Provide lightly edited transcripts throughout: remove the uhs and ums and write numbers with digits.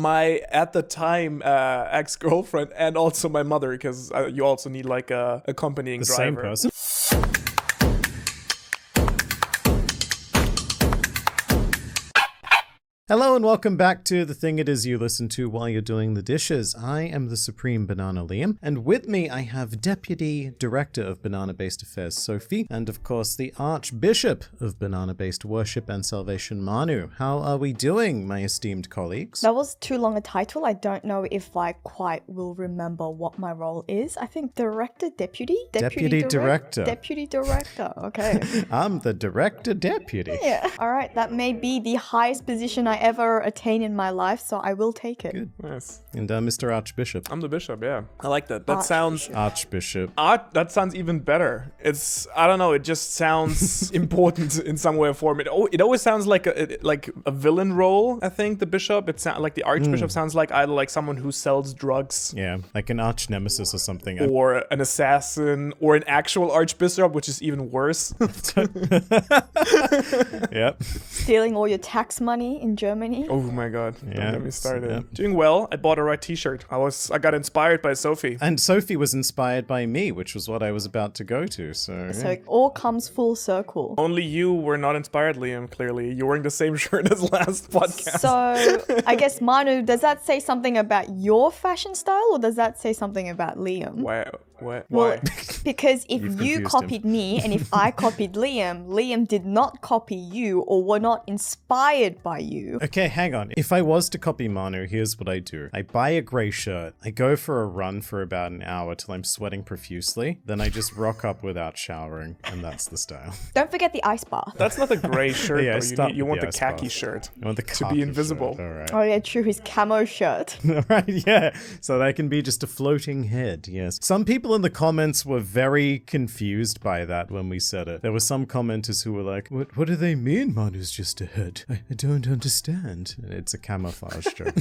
My, at the time, ex-girlfriend and also my mother, because you also need like a accompanying driver. Same person? Hello and welcome back to the thing it is you listen to while you're doing the dishes. I am the Supreme Banana Liam, and with me I have Deputy Director of Banana-Based Affairs Sophie, and of course the Archbishop of Banana-Based Worship and Salvation Manu. How are we doing, my esteemed colleagues? That was too long a title. I don't know if I quite will remember what my role is. I think Director, Deputy? Deputy Director. Deputy Director, okay. I'm the Director Deputy. Yeah. All right, that may be the highest position I ever attain in my life, so I will take it. Good. Nice. And Mr. Archbishop. I'm the bishop, yeah. I like that. That sounds... Archbishop. That sounds even better. It's, I don't know, it just sounds important in some way or form. It always sounds like a villain role, I think, the bishop. It sounds like the archbishop sounds like either like someone who sells drugs. Yeah, like an arch nemesis or something. Or an assassin, or an actual archbishop, which is even worse. Yep. Stealing all your tax money in Germany. Oh my god, Yeah, don't get me started. yeah. Doing well. I bought a right t-shirt. I got inspired by Sophie. And Sophie was inspired by me, which was what I was about to go to, so... So it all comes full circle. Only you were not inspired, Liam, clearly. You're wearing the same shirt as last podcast. So I guess, Manu, does that say something about your fashion style, or does that say something about Liam? Why? Why? Well, because if You've you confused copied me and if I copied Liam, Liam did not copy you or were not inspired by you. Okay, hang on. If I was to copy Manu, here's what I do. I buy a grey shirt, I go for a run for about an hour till I'm sweating profusely, then I just rock up without showering, and that's the style. Don't forget the ice bath. That's not the gray shirt, Yeah, though. stop You want with the the khaki ice shirt. I want the To be khaki invisible. shirt. Alright. Oh yeah, true, his camo shirt. Alright, yeah. So that can be just a floating head, yes. Some people in the comments were very confused by that when we said it. There were some commenters who were like, what do they mean Manu's just a head? I don't understand. And it's a camouflage joke.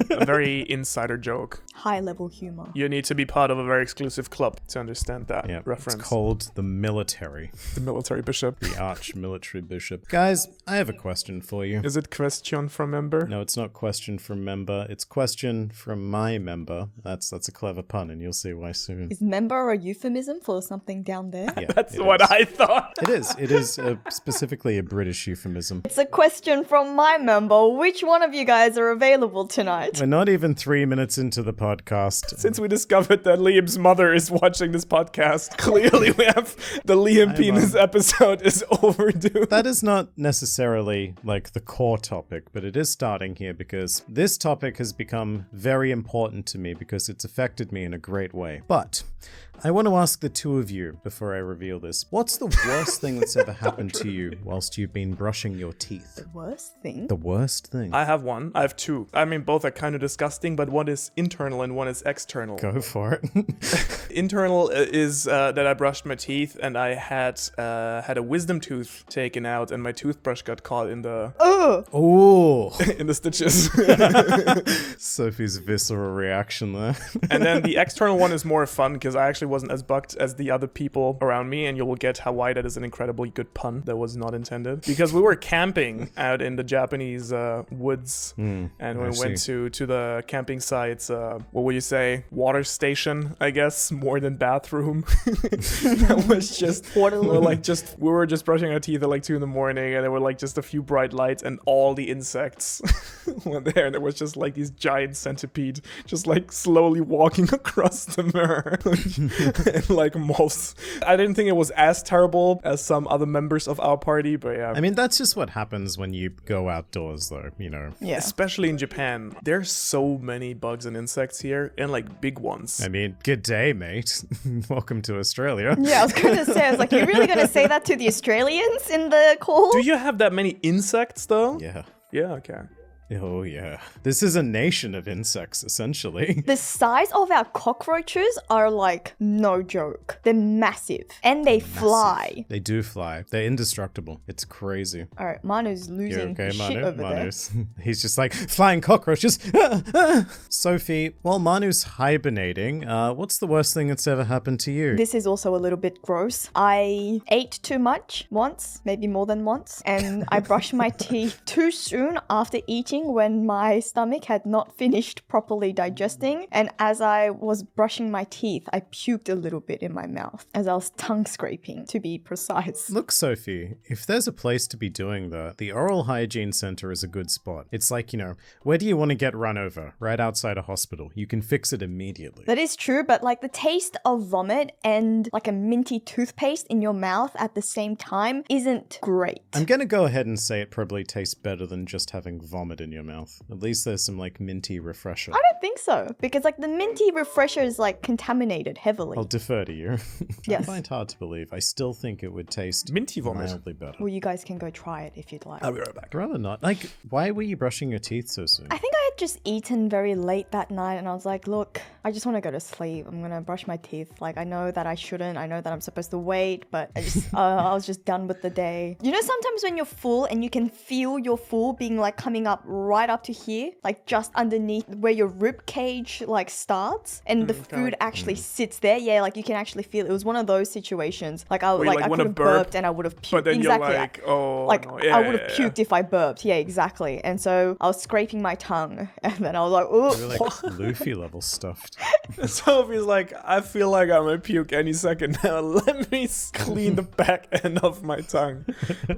A very insider joke. High level humor. You need to be part of a very exclusive club to understand that Yeah, reference. it's called the military. The military bishop. The arch-military bishop. Guys, I have a question for you. Is it question from member? No, it's not question from member. It's question from my member. That's a clever pun, and you'll see why soon. Is member a euphemism for something down there? Yeah, That's it what is. I thought. It is. It is specifically a British euphemism. It's a question from my member. Which one of you guys are available tonight? We're not even 3 minutes into the podcast. Since we discovered that Liam's mother is watching this podcast, clearly we have the Liam penis episode is overdue. That is not necessarily like the core topic, but it is starting here because this topic has become very important to me because it's affected me in a great way. But I want to ask the two of you before I reveal this. What's the worst thing that's ever happened to you whilst you've been brushing your teeth? The worst thing? The worst thing? I have one. I have two. I mean, both are kind of disgusting, but one is internal and one is external. Go for it. Internal is that I brushed my teeth and I had a wisdom tooth taken out and my toothbrush got caught in the Oh, in the stitches. Sophie's visceral reaction there. And then the external one is more fun because I actually wasn't as bugged as the other people around me, and you will get how why that is an incredibly good pun that was not intended. Because we were camping out in the Japanese woods, and we went to the camping sites. What would you say? Water station, I guess, more than bathroom. That was just we were just brushing our teeth at like 2 a.m, and there were like just a few bright lights, and all the insects were there, and there was just like these giant centipede just like slowly walking across the mirror. And like moths. I didn't think it was as terrible as some other members of our party, but yeah. I mean, that's just what happens when you go outdoors, though, you know. Yeah. Especially in Japan. There's so many bugs and insects here, and like big ones. I mean, good day, mate. Welcome to Australia. Yeah, I was going to say, I was like, you're really going to say that to the Australians in the call? Do you have that many insects though? Yeah. Yeah, okay. Oh, yeah. This is a nation of insects, essentially. The size of our cockroaches are like no joke. They're massive. And they fly. They do fly. They're indestructible. It's crazy. All right, Manu's You losing okay, his shit Manu? over Manu's. He's just like, flying cockroaches. Sophie, while Manu's hibernating, what's the worst thing that's ever happened to you? there. This is also a little bit gross. I ate too much once, maybe more than once, and I brushed my teeth too soon after eating crunching when my stomach had not finished properly digesting. And as I was brushing my teeth, I puked a little bit in my mouth as I was tongue scraping, to be precise. Look, Sophie, if there's a place to be doing that, the Oral Hygiene Center is a good spot. It's like, where do you want to get run over? Right outside a hospital. You can fix it immediately. That is true, but like the taste of vomit and like a minty toothpaste in your mouth at the same time isn't great. I'm gonna go ahead and say it probably tastes better than just having vomit in your mouth. At least there's some like minty refresher. I don't think so, because like the minty refresher is like contaminated heavily. I'll defer to you. Yes. I find hard to believe. I still think it would taste Minty vomit. mildly better. Well, you guys can go try it if you'd like. I'll be right back. Rather not. Like, why were you brushing your teeth so soon? I think I had just eaten very late that night and I was like, look, I just want to go to sleep. I'm going to brush my teeth. Like, I know that I shouldn't. I know that I'm supposed to wait, but I was just done with the day. You know, sometimes when you're full and you can feel your full being like coming up right up to here, like just underneath where your rib cage like starts and the food actually sits there. Yeah, like you can actually feel it. It was one of those situations. Like I could have burped and I would have puked. But then exactly. you're like, oh, like no. Yeah, I would have puked if I burped. Yeah, exactly. And so I was scraping my tongue and then I was like, oh. You're like Luffy level stuffed. Sophie's like, I feel like I'm gonna puke any second now. Let me clean the back end of my tongue.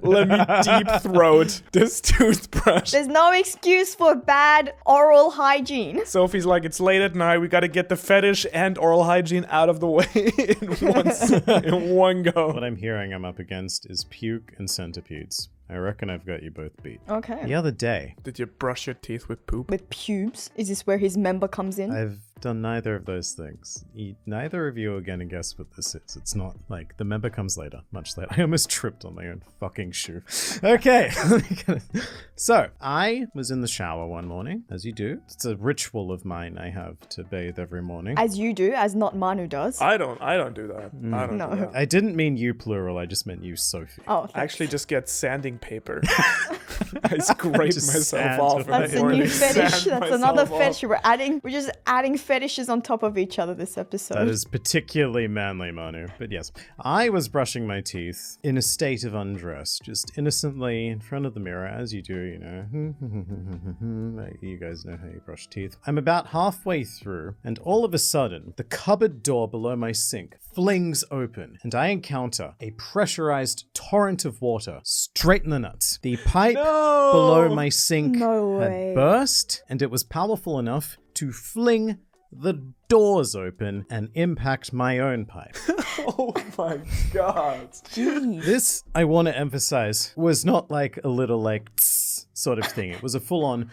Let me deep throat this toothbrush. There's no excuse for bad oral hygiene. Sophie's like, it's late at night. We gotta get the fetish and oral hygiene out of the way in one go. What I'm hearing I'm up against is puke and centipedes. I reckon I've got you both beat. Okay. The other day, Did you brush your teeth with poop? With pubes? Is this where his member comes in? I've done neither of those things. Neither of you are going to guess what this is. It's not like the member comes later, much later. I almost tripped on my own fucking shoe. Okay. So, I was in the shower one morning, as you do. It's a ritual of mine I have to bathe every morning. As you do, as not Manu does. I don't do that. I don't No. do that. I didn't mean you plural, I just meant you, Sophie. Oh, I thanks. actually just get sanding paper. I scrape Just myself sand off. over in the That's a morning, new fetish. sand That's another myself off. fetish. We're just adding fetishes on top of each other this episode. That is particularly manly, Manu. But yes, I was brushing my teeth in a state of undress, just innocently in front of the mirror, as you do, You guys know how you brush teeth. I'm about halfway through, and all of a sudden, the cupboard door below my sink flings open, and I encounter a pressurized torrent of water straight in the nuts. The pipe No! below my sink No had way. burst, and it was powerful enough to fling the doors open and impact my own pipe. Oh my god. Jeez. This, I want to emphasize, was not like a little like tss sort of thing. It was a full-on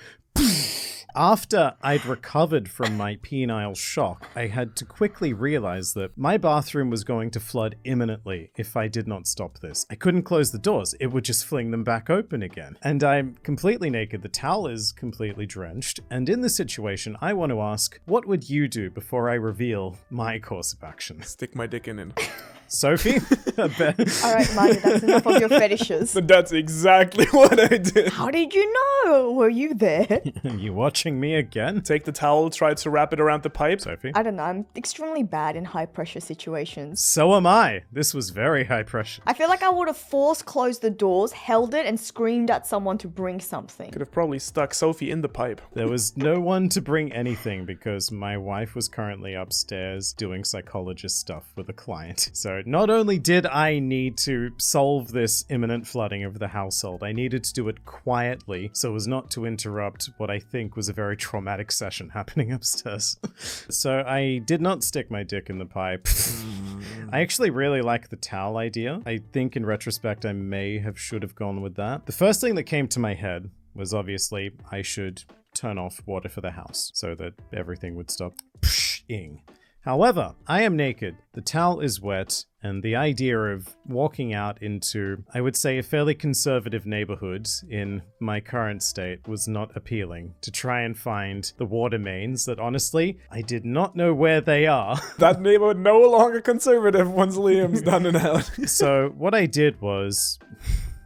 After I'd recovered from my penile shock, I had to quickly realize that my bathroom was going to flood imminently if I did not stop this. I couldn't close the doors. It would just fling them back open again. And I'm completely naked. The towel is completely drenched. And in this situation, I want to ask, what would you do before I reveal my course of action? Stick my dick in it. Sophie? I bet. All right, Manu, that's enough of your fetishes. But that's exactly what I did. How did you know? Were you there? Are you watching me again? Take the towel, try to wrap it around the pipe. Sophie? I don't know. I'm extremely bad in high pressure situations. So am I. This was very high pressure. I feel like I would have forced closed the doors, held it, and screamed at someone to bring something. Could have probably stuck Sophie in the pipe. There was no one to bring anything because my wife was currently upstairs doing psychologist stuff with a client. So not only did I need to solve this imminent flooding of the household, I needed to do it quietly so as not to interrupt what I think was a very traumatic session happening upstairs. So I did not stick my dick in the pipe. I actually really like the towel idea. I think in retrospect I should have gone with that. The first thing that came to my head was obviously I should turn off water for the house so that everything would stop pshing. However, I am naked, the towel is wet, and the idea of walking out into, I would say, a fairly conservative neighborhood in my current state was not appealing. To try and find the water mains that, honestly, I did not know where they are. That neighborhood no longer conservative once Liam's done it out. So what I did was,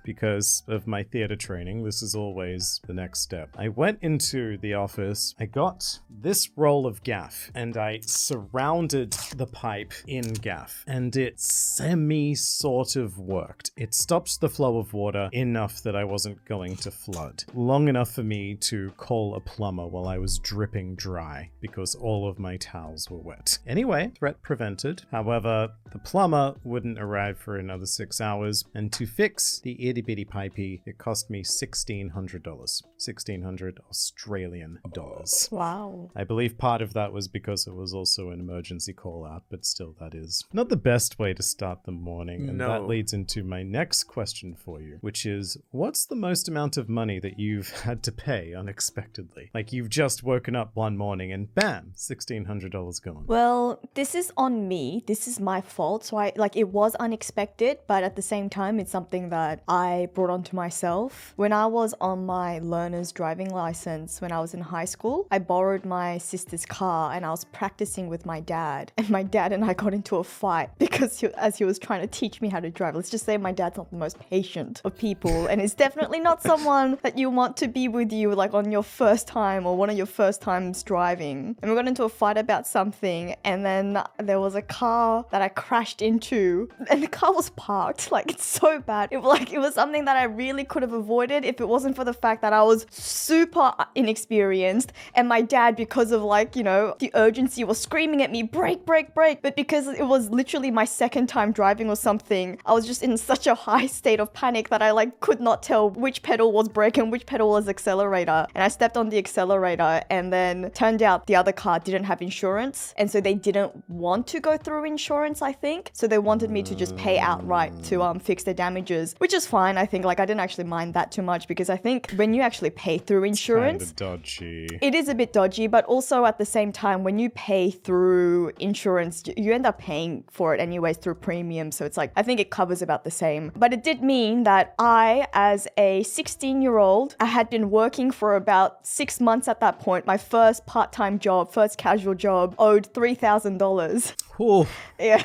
because of my theater training, this is always the next step. I went into the office, I got this roll of gaff, and I surrounded the pipe in gaff, and it sort of worked. It stopped the flow of water enough that I wasn't going to flood. Long enough for me to call a plumber while I was dripping dry, because all of my towels were wet. Anyway, threat prevented. However, the plumber wouldn't arrive for another 6 hours, and to fix the itty bitty pipey, it cost me $1,600. 1,600 Australian dollars. Wow. I believe part of that was because it was also an emergency call out, but still, that is not the best way to start the morning. And that leads into my next question for you, which is, what's the most amount of money that you've had to pay unexpectedly? Like, you've just woken up one morning and bam, $1,600 gone. Well, this is on me. This is my fault. So it was unexpected, but at the same time, it's something that I brought onto myself. When I was on my learner's driving license, when I was in high school, I borrowed my sister's car and I was practicing with my dad. And my dad and I got into a fight because as he was trying to teach me how to drive. Let's just say my dad's not the most patient of people, and it's definitely not someone that you want to be with you like on your first time or one of your first times driving. And we got into a fight about something, and then there was a car that I crashed into, and the car was parked. Like, it's so bad. It was something that I really could have avoided if it wasn't for the fact that I was super inexperienced, and my dad, because of the urgency, was screaming at me, brake, brake, brake. But because it was literally my second time driving or something, I was just in such a high state of panic that I could not tell which pedal was brake and which pedal was accelerator. And I stepped on the accelerator, and then turned out the other car didn't have insurance, and so they didn't want to go through insurance, I think. So they wanted me to just pay outright to fix the damages, which is fine. I think I didn't actually mind that too much, because I think when you actually pay through insurance, it's kind of dodgy. It is a bit dodgy, but also at the same time, when you pay through insurance, you end up paying for it anyways through premium. So it's I think it covers about the same. But it did mean that I, as a 16-year-old, I had been working for about 6 months at that point. My first part-time job, first casual job, owed $3,000. Ooh. Yeah.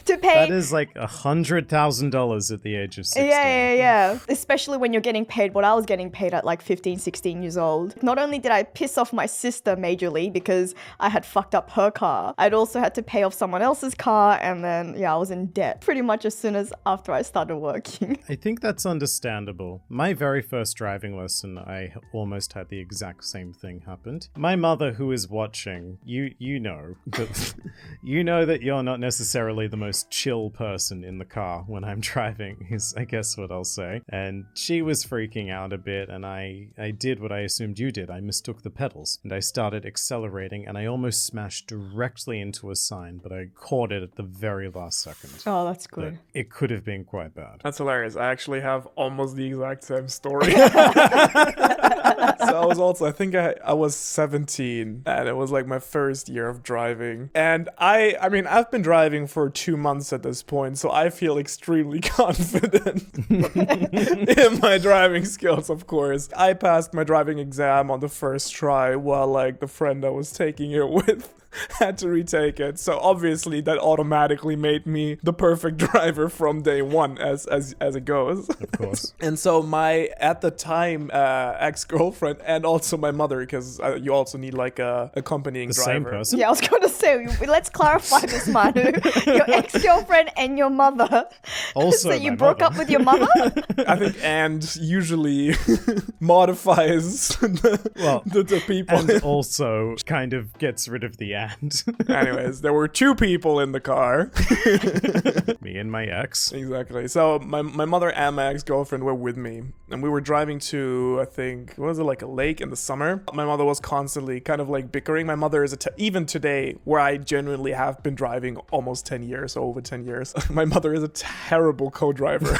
To pay. That is like $100,000 at the age of 16. Yeah. Especially when you're getting paid what I was getting paid at 15, 16 years old. Not only did I piss off my sister majorly because I had fucked up her car, I'd also had to pay off someone else's car, and then, I was in debt pretty much as soon as after I started working. I think that's understandable. My very first driving lesson, I almost had the exact same thing happened. My mother, who is watching, you know that you're not necessarily the most chill person in the car when I'm driving, is I guess what I'll say. And she was freaking out a bit, and I did what I assumed you did. I mistook the pedals, and I started accelerating, and I almost smashed directly into a sign, but I caught it at the very last second. Oh, that's good. But it could have been quite bad. That's hilarious. I actually have almost the exact same story. So I think I was 17, and it was my first year of driving. And I've been driving for 2 months at this point, so I feel extremely confident in my driving skills, of course. I passed my driving exam on the first try, while the friend I was taking it with had to retake it. So obviously that automatically made me the perfect driver from day one, as it goes. Of course. And so my, at the time, ex-girlfriend, and also my mother, because you also need a accompanying the driver. Same person? Yeah, I was going to say, let's clarify this, Manu. Your ex-girlfriend and your mother. Also, so you broke up with your mother? I think and usually modifies the people. And also kind of gets rid of the and. Anyways, there were 2 people in the car. Me and my ex. Exactly. So my mother and my ex-girlfriend were with me, and we were driving to, I think, what was it, a lake in the summer? My mother was constantly kind of bickering. My mother is even today, where I genuinely have been driving almost 10 years, over 10 years. My mother is a terrible co-driver.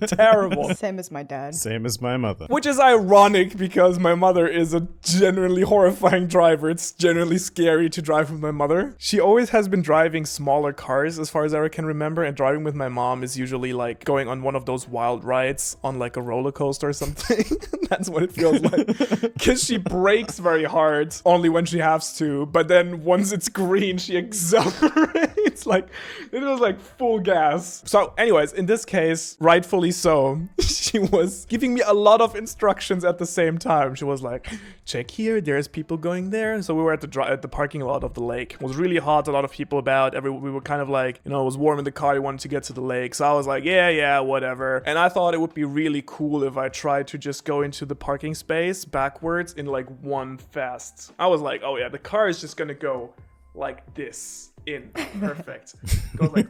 Terrible. Same as my dad. Same as my mother. Which is ironic, because my mother is a genuinely horrifying driver. It's genuinely scary to drive with my mother. She always has been driving smaller cars as far as I can remember, and driving with my mom is usually like going on one of those wild rides on like a roller coaster or something. That's what it feels like. Because she brakes very hard only when she has to, but then once it's green, she accelerates like it was like full gas. So anyways, in this case, rightfully so, she was giving me a lot of instructions at the same time. She was like, check here, there's people going there. So we were at the parking lot of the lake. It was really hot, a lot of people about. We were kind of like, you know, it was warm in the car, we wanted to get to the lake. So I was like, yeah, whatever. And I thought it would be really cool if I tried to just go into the parking space backwards in like one fast. I was like, oh yeah, the car is just gonna go like this in. Perfect. Goes like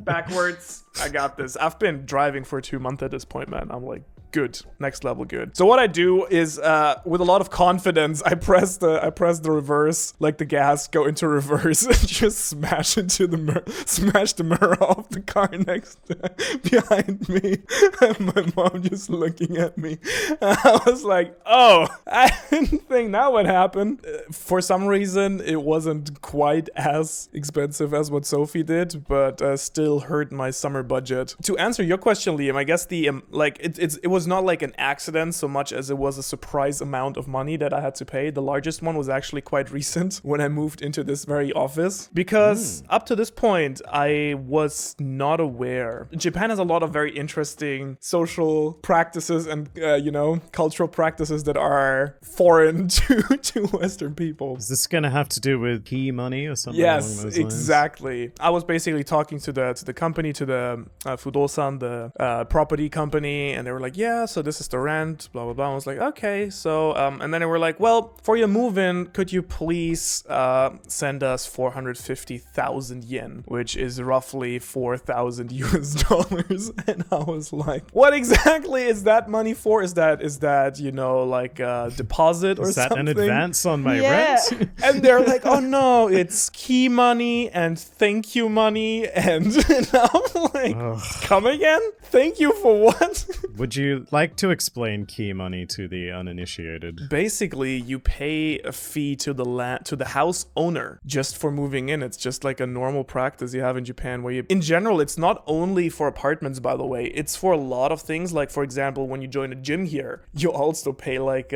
backwards. I got this. I've been driving for 2 months at this point, man. I'm like, good, next level good. So what I do is with a lot of confidence, I press the reverse, like the gas, go into reverse and just smash into the smash the mirror off the car next behind me. And my mom just looking at me. I was like, oh, I didn't think that would happen. For some reason, it wasn't quite as expensive as what Sophie did, but still hurt my summer budget. To answer your question, Liam, I guess the it was not like an accident so much as it was a surprise amount of money that I had to pay. The largest one was actually quite recent when I moved into this very office, because up to this point I was not aware. Japan has a lot of very interesting social practices and cultural practices that are foreign to Western people. Is this gonna have to do with key money or something along Yes, those lines? exactly. I was basically talking to the company, to the Fudosan, the property company, and they were like, yeah, so this is the rent, blah, blah, blah. I was like, okay. So, and then they were like, well, for your move-in, could you please send us 450,000 yen, which is roughly 4,000 US dollars. And I was like, what exactly is that money for? Is that like a deposit or something? Is that an advance on my Yeah. rent? And they're like, oh no, it's key money and thank you money. And I'm like, come again? Thank you for what? Would you like to explain key money to the uninitiated? Basically, you pay a fee to the house owner just for moving in. It's just like a normal practice you have in Japan where in general, it's not only for apartments, by the way, it's for a lot of things. Like, for example, when you join a gym here, you also pay like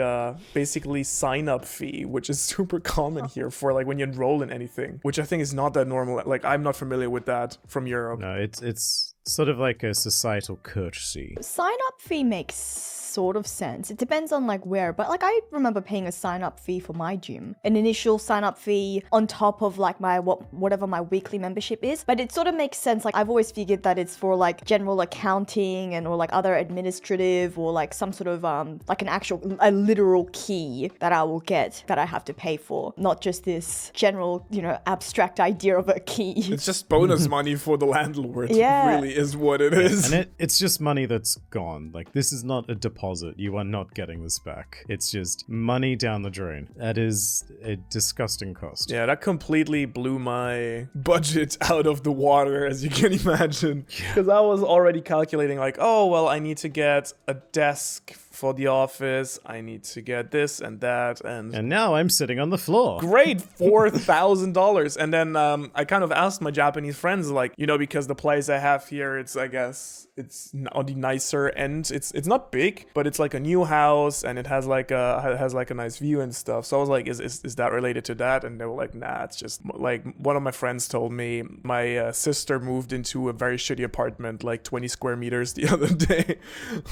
basically sign-up fee, which is super common here for like when you enroll in anything, which I think is not that normal. Like, I'm not familiar with that from Europe. No, it's sort of like a societal courtesy. Sign up fee makes sort of sense. It depends on like where, but like I remember paying a sign up fee for my gym, an initial sign up fee on top of like my whatever my weekly membership is. But it sort of makes sense. Like I've always figured that it's for like general accounting and or like other administrative or like some sort of like a literal key that I will get that I have to pay for, not just this general abstract idea of a key. It's just bonus money for the landlord. Yeah. It really is what it is. And it's just money that's gone. Like, this is not a deposit. You are not getting this back. It's just money down the drain. That is a disgusting cost. Yeah, that completely blew my budget out of the water, as you can imagine. Because I was already calculating like, oh, well, I need to get a desk for the office. I need to get this and that. And now I'm sitting on the floor. great, $4,000. And then I kind of asked my Japanese friends, like, because the place I have here, I guess it's on the nicer end. It's not big, but it's like a new house and it has like a nice view and stuff. So I was like, is that related to that? And they were like, nah, it's just like one of my friends told me my sister moved into a very shitty apartment, like 20 square meters the other day,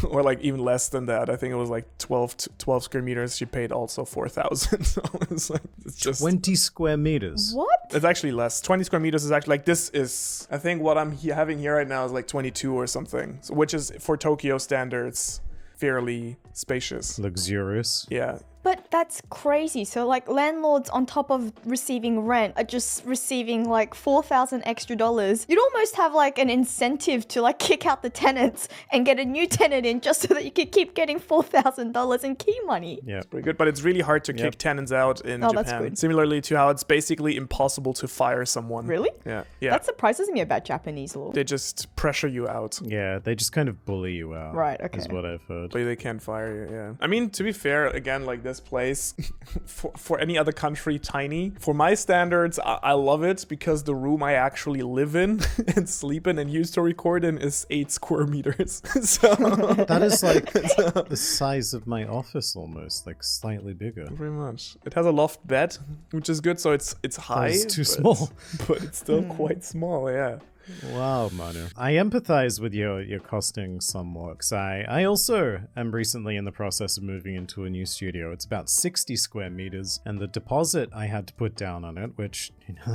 or like even less than that. I think it was like 12 square meters. She paid also 4,000. So it's like, it's just 20 square meters. What? It's actually less. 20 square meters is actually like, this is, I think what I'm having here right now is like 22 or something, so, which is for Tokyo standards fairly spacious. Luxurious. Yeah. But that's crazy. So like landlords on top of receiving rent are just receiving like 4,000 extra dollars. You'd almost have like an incentive to like kick out the tenants and get a new tenant in just so that you could keep getting $4,000 in key money. Yeah. Pretty good, but it's really hard to kick tenants out in Japan. That's good. Similarly to how it's basically impossible to fire someone. Really? Yeah. That surprises me about Japanese law. They just pressure you out. Yeah, they just kind of bully you out. Right, okay. Is what I've heard. But they can't fire you, yeah. I mean, to be fair, again, like this place. For any other country, tiny. For my standards, I love it because the room I actually live in and sleep in and use to record in is 8 square meters. So That is like the size of my office almost, like slightly bigger. pretty much. It has a loft bed, which is good, so it's high. That is too but- small. But it's still quite small, yeah. Wow, Manu. I empathize with your costing somewhat, because I also am recently in the process of moving into a new studio. It's about 60 square meters, and the deposit I had to put down on it, which,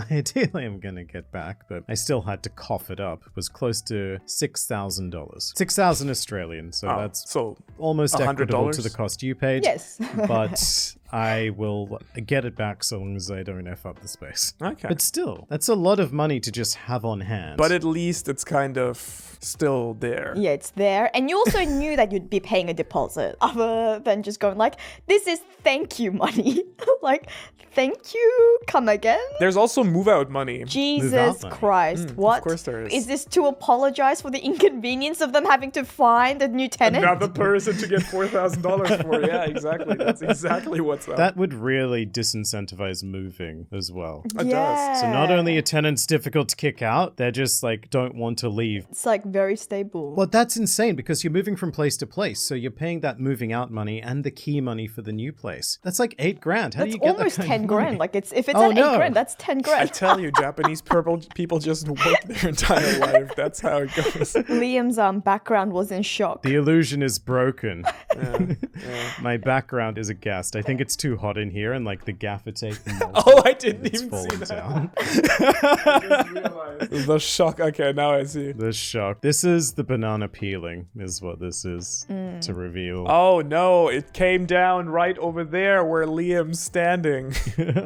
ideally I'm going to get back, but I still had to cough it up, was close to $6,000. 6,000 Australian, so that's So almost $100? equitable to the cost you paid. Yes. But I will get it back so long as I don't F up the space. okay. But still, that's a lot of money to just have on hand. But at least it's kind of still there. Yeah, it's there. And you also knew that you'd be paying a deposit other than just going like, this is thank you money. Like, thank you, come again? There's also move out money. Jesus money. Christ, what? Of course there is. Is this to apologize for the inconvenience of them having to find a new tenant? Another person to get $4,000 for. Yeah, exactly. That's exactly what's up. that would really disincentivize moving as well. It Yeah. does. So not only are tenants difficult to kick out, they're just like don't want to leave. It's like very stable. Well, that's insane because you're moving from place to place. So you're paying that moving out money and the key money for the new place. That's like $8,000. How do That's you get almost that kind 10 of grand. money? Like if it's Oh, at no. 8 grand, that's 10 I grand. tell you, Japanese people just work their entire life. That's how it goes. Liam's background was in shock. The illusion is broken. Yeah. My background is a guest. I think it's too hot in here and like the gaffer tape. Oh, I didn't It's even see fallen that. down. I just realized. The shock. Okay, now I see. The shock. This is the banana peeling, is what this is to reveal. Oh no, it came down right over there where Liam's standing.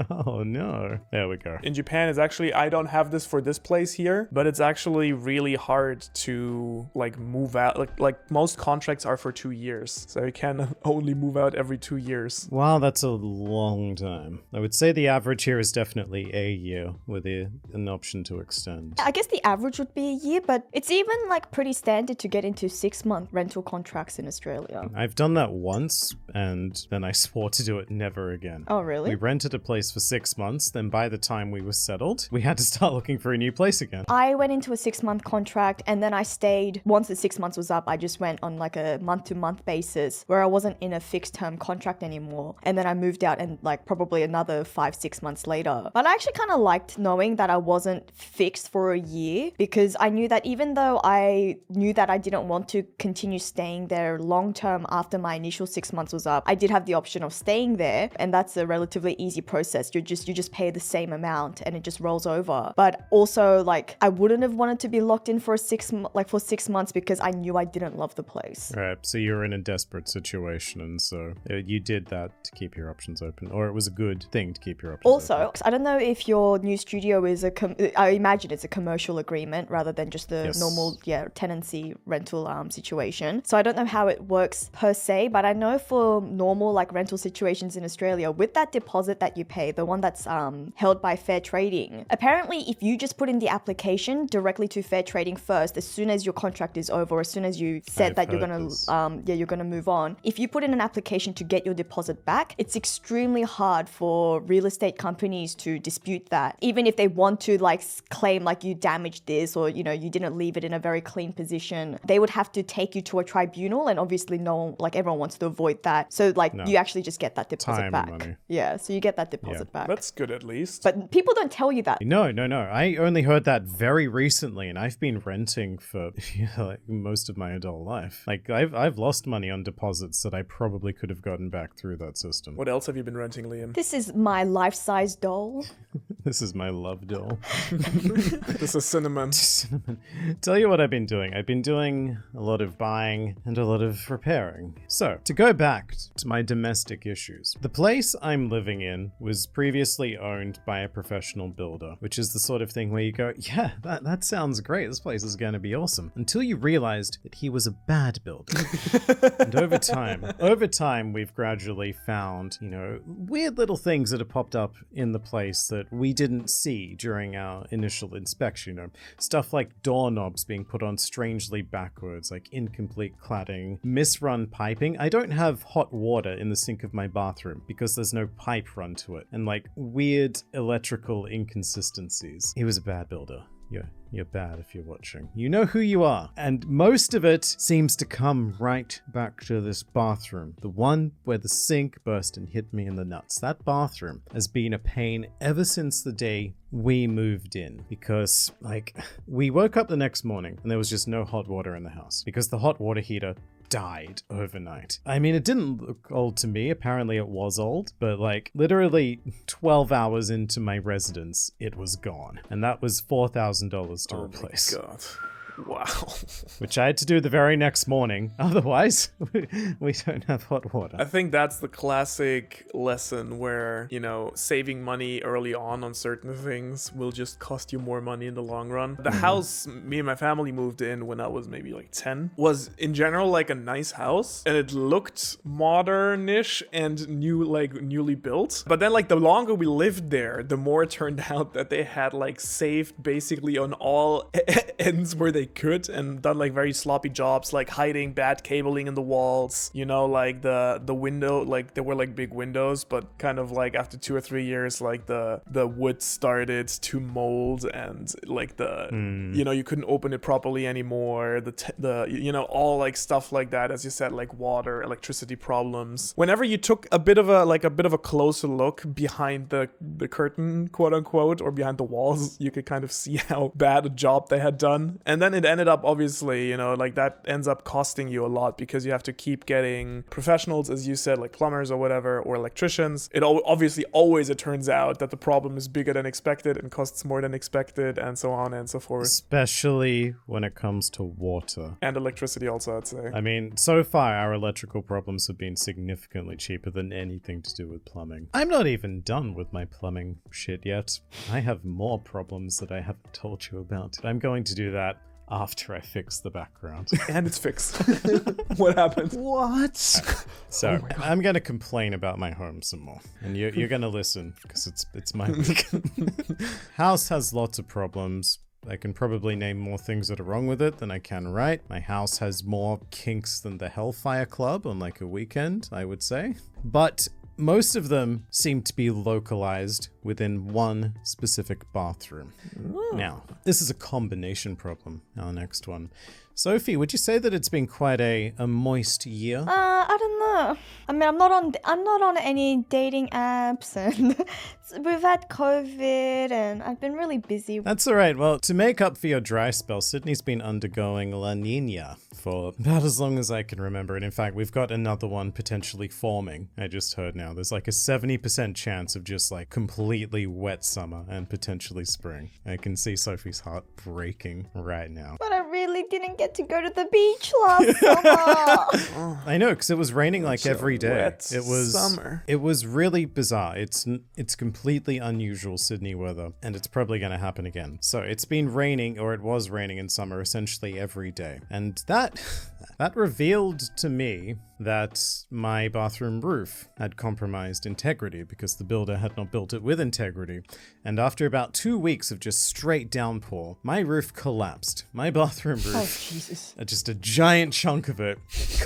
Oh no. There we go. In Japan, it's actually, I don't have this for this place here, but it's actually really hard to like move out. Like most contracts are for 2 years, so you can only move out every 2 years. Wow, that's a long time. I would say the average here is definitely a year with an option to extend. I guess the average would be a year, but it's even like pretty standard to get into 6-month rental contracts in Australia. I've done that once, and then I swore to do it never again. Oh, really? We rented a place for 6 months, then by the time we were settled, we had to start looking for a new place again. I went into a 6-month contract and then I stayed. Once the 6 months was up, I just went on like a month-to-month basis where I wasn't in a fixed term contract anymore. And then I moved out and like probably another 5-6 months later. But I actually kind of liked knowing that I wasn't fixed for a year because I knew that even though I knew that I didn't want to continue staying there long term after my initial 6 months was up, I did have the option of staying there, and that's a relatively easy process. You just pay the same amount and it just rolls over. But also like I wouldn't have wanted to be locked in for 6 months because I knew I didn't love the place. Right, so you were in a desperate situation, and so you did that to keep your options open, or it was a good thing to keep your options Also, open. I don't know if your new studio is I imagine it's a commercial agreement rather than just the Yes. normal, tenancy rental situation. So I don't know how it works per se, but I know for normal like rental situations in Australia, with that deposit that you pay, the one that's held by Fair Trading, apparently if you just put in the application directly to Fair Trading first, as soon as your contract is over, as soon as you said I've that you're heard gonna this. you're gonna move on, if you put in an application to get your deposit back, it's extremely hard for real estate companies to dispute that. Even if they want to like claim like you damaged this or you didn't leave it in a very clean position, they would have to take you to a tribunal, and obviously everyone wants to avoid that. So like you actually just get that deposit Time back. and money. Yeah, so you get that deposit back. That's good at least. But people don't tell you that. No. I only heard that very recently, and I've been renting for like most of my adult life. Like I've lost money on deposits that I probably could have gotten back through that system. What else have you been renting, Liam? This is my life-size doll. This is my love doll. This is cinnamon. Cinnamon. Tell you what I've been doing. I've been doing a lot of buying and a lot of repairing. So, to go back to my domestic issues, the place I'm living in was previously owned by a professional builder, which is the sort of thing where you go, yeah, that sounds great. This place is going to be awesome. Until you realized that he was a bad builder. And over time, we've gradually found, weird little things that have popped up in the place that we we didn't see during our initial inspection. Stuff like doorknobs being put on strangely backwards, like incomplete cladding, misrun piping. I don't have hot water in the sink of my bathroom because there's no pipe run to it, and like weird electrical inconsistencies. He was a bad builder. You're bad if you're watching. You know who you are. And most of it seems to come right back to this bathroom. The one where the sink burst and hit me in the nuts. That bathroom has been a pain ever since the day we moved in. Because, like, we woke up the next morning and there was just no hot water in the house. Because the hot water heater died overnight. I mean, it didn't look old to me. Apparently it was old, but like literally 12 hours into my residence, it was gone. And that was $4,000 to replace. Oh my god. Wow. Which I had to do the very next morning. Otherwise, we don't have hot water. I think that's the classic lesson where, you know, saving money early on certain things will just cost you more money in the long run. The house me and my family moved in when I was maybe like 10 was in general like a nice house, and it looked modern-ish and newly built. But then like the longer we lived there, the more it turned out that they had like saved basically on all ends where they could, and done like very sloppy jobs, like hiding bad cabling in the walls, you know, like the window, like there were like big windows, but kind of like after 2 or 3 years, like the wood started to mold, and like you know, you couldn't open it properly anymore, the you know, all like stuff like that, as you said, like water, electricity problems. Whenever you took a bit of a closer look behind the curtain, quote unquote, or behind the walls, you could kind of see how bad a job they had done. And then it ended up, obviously, you know, like that ends up costing you a lot because you have to keep getting professionals, as you said, like plumbers or whatever, or electricians. It obviously always, it turns out that the problem is bigger than expected and costs more than expected, and so on and so forth. Especially when it comes to water. And electricity also, I'd say. I mean, so far our electrical problems have been significantly cheaper than anything to do with plumbing. I'm not even done with my plumbing shit yet. I have more problems that I haven't told you about. I'm going to do that after I fix the background. And it's fixed. What happened? What? So, I'm going to complain about my home some more. And you're going to listen, because it's my week. House has lots of problems. I can probably name more things that are wrong with it than I can right. My house has more kinks than the Hellfire Club on like a weekend, I would say. But most of them seem to be localized within one specific bathroom. Now, this is a combination problem, our next one. Sophie, would you say that it's been quite a moist year? I don't know. I mean, I'm not on any dating apps, and we've had COVID, and I've been really busy. That's all right. Well, to make up for your dry spell, Sydney's been undergoing La Nina for about as long as I can remember. And in fact, we've got another one potentially forming. I just heard now. There's like a 70% chance of just like completely wet summer and potentially spring. I can see Sophie's heart breaking right now. But I really didn't get to go to the beach last summer. I know, because it was raining like every day. It was summer. It was really bizarre. It's completely unusual Sydney weather, and it's probably going to happen again. So it's been raining, or it was raining in summer essentially every day. And that revealed to me that my bathroom roof had compromised integrity because the builder had not built it with integrity. And after about 2 weeks of just straight downpour, my roof collapsed. My bathroom roof, Oh, Jesus. just a giant chunk of it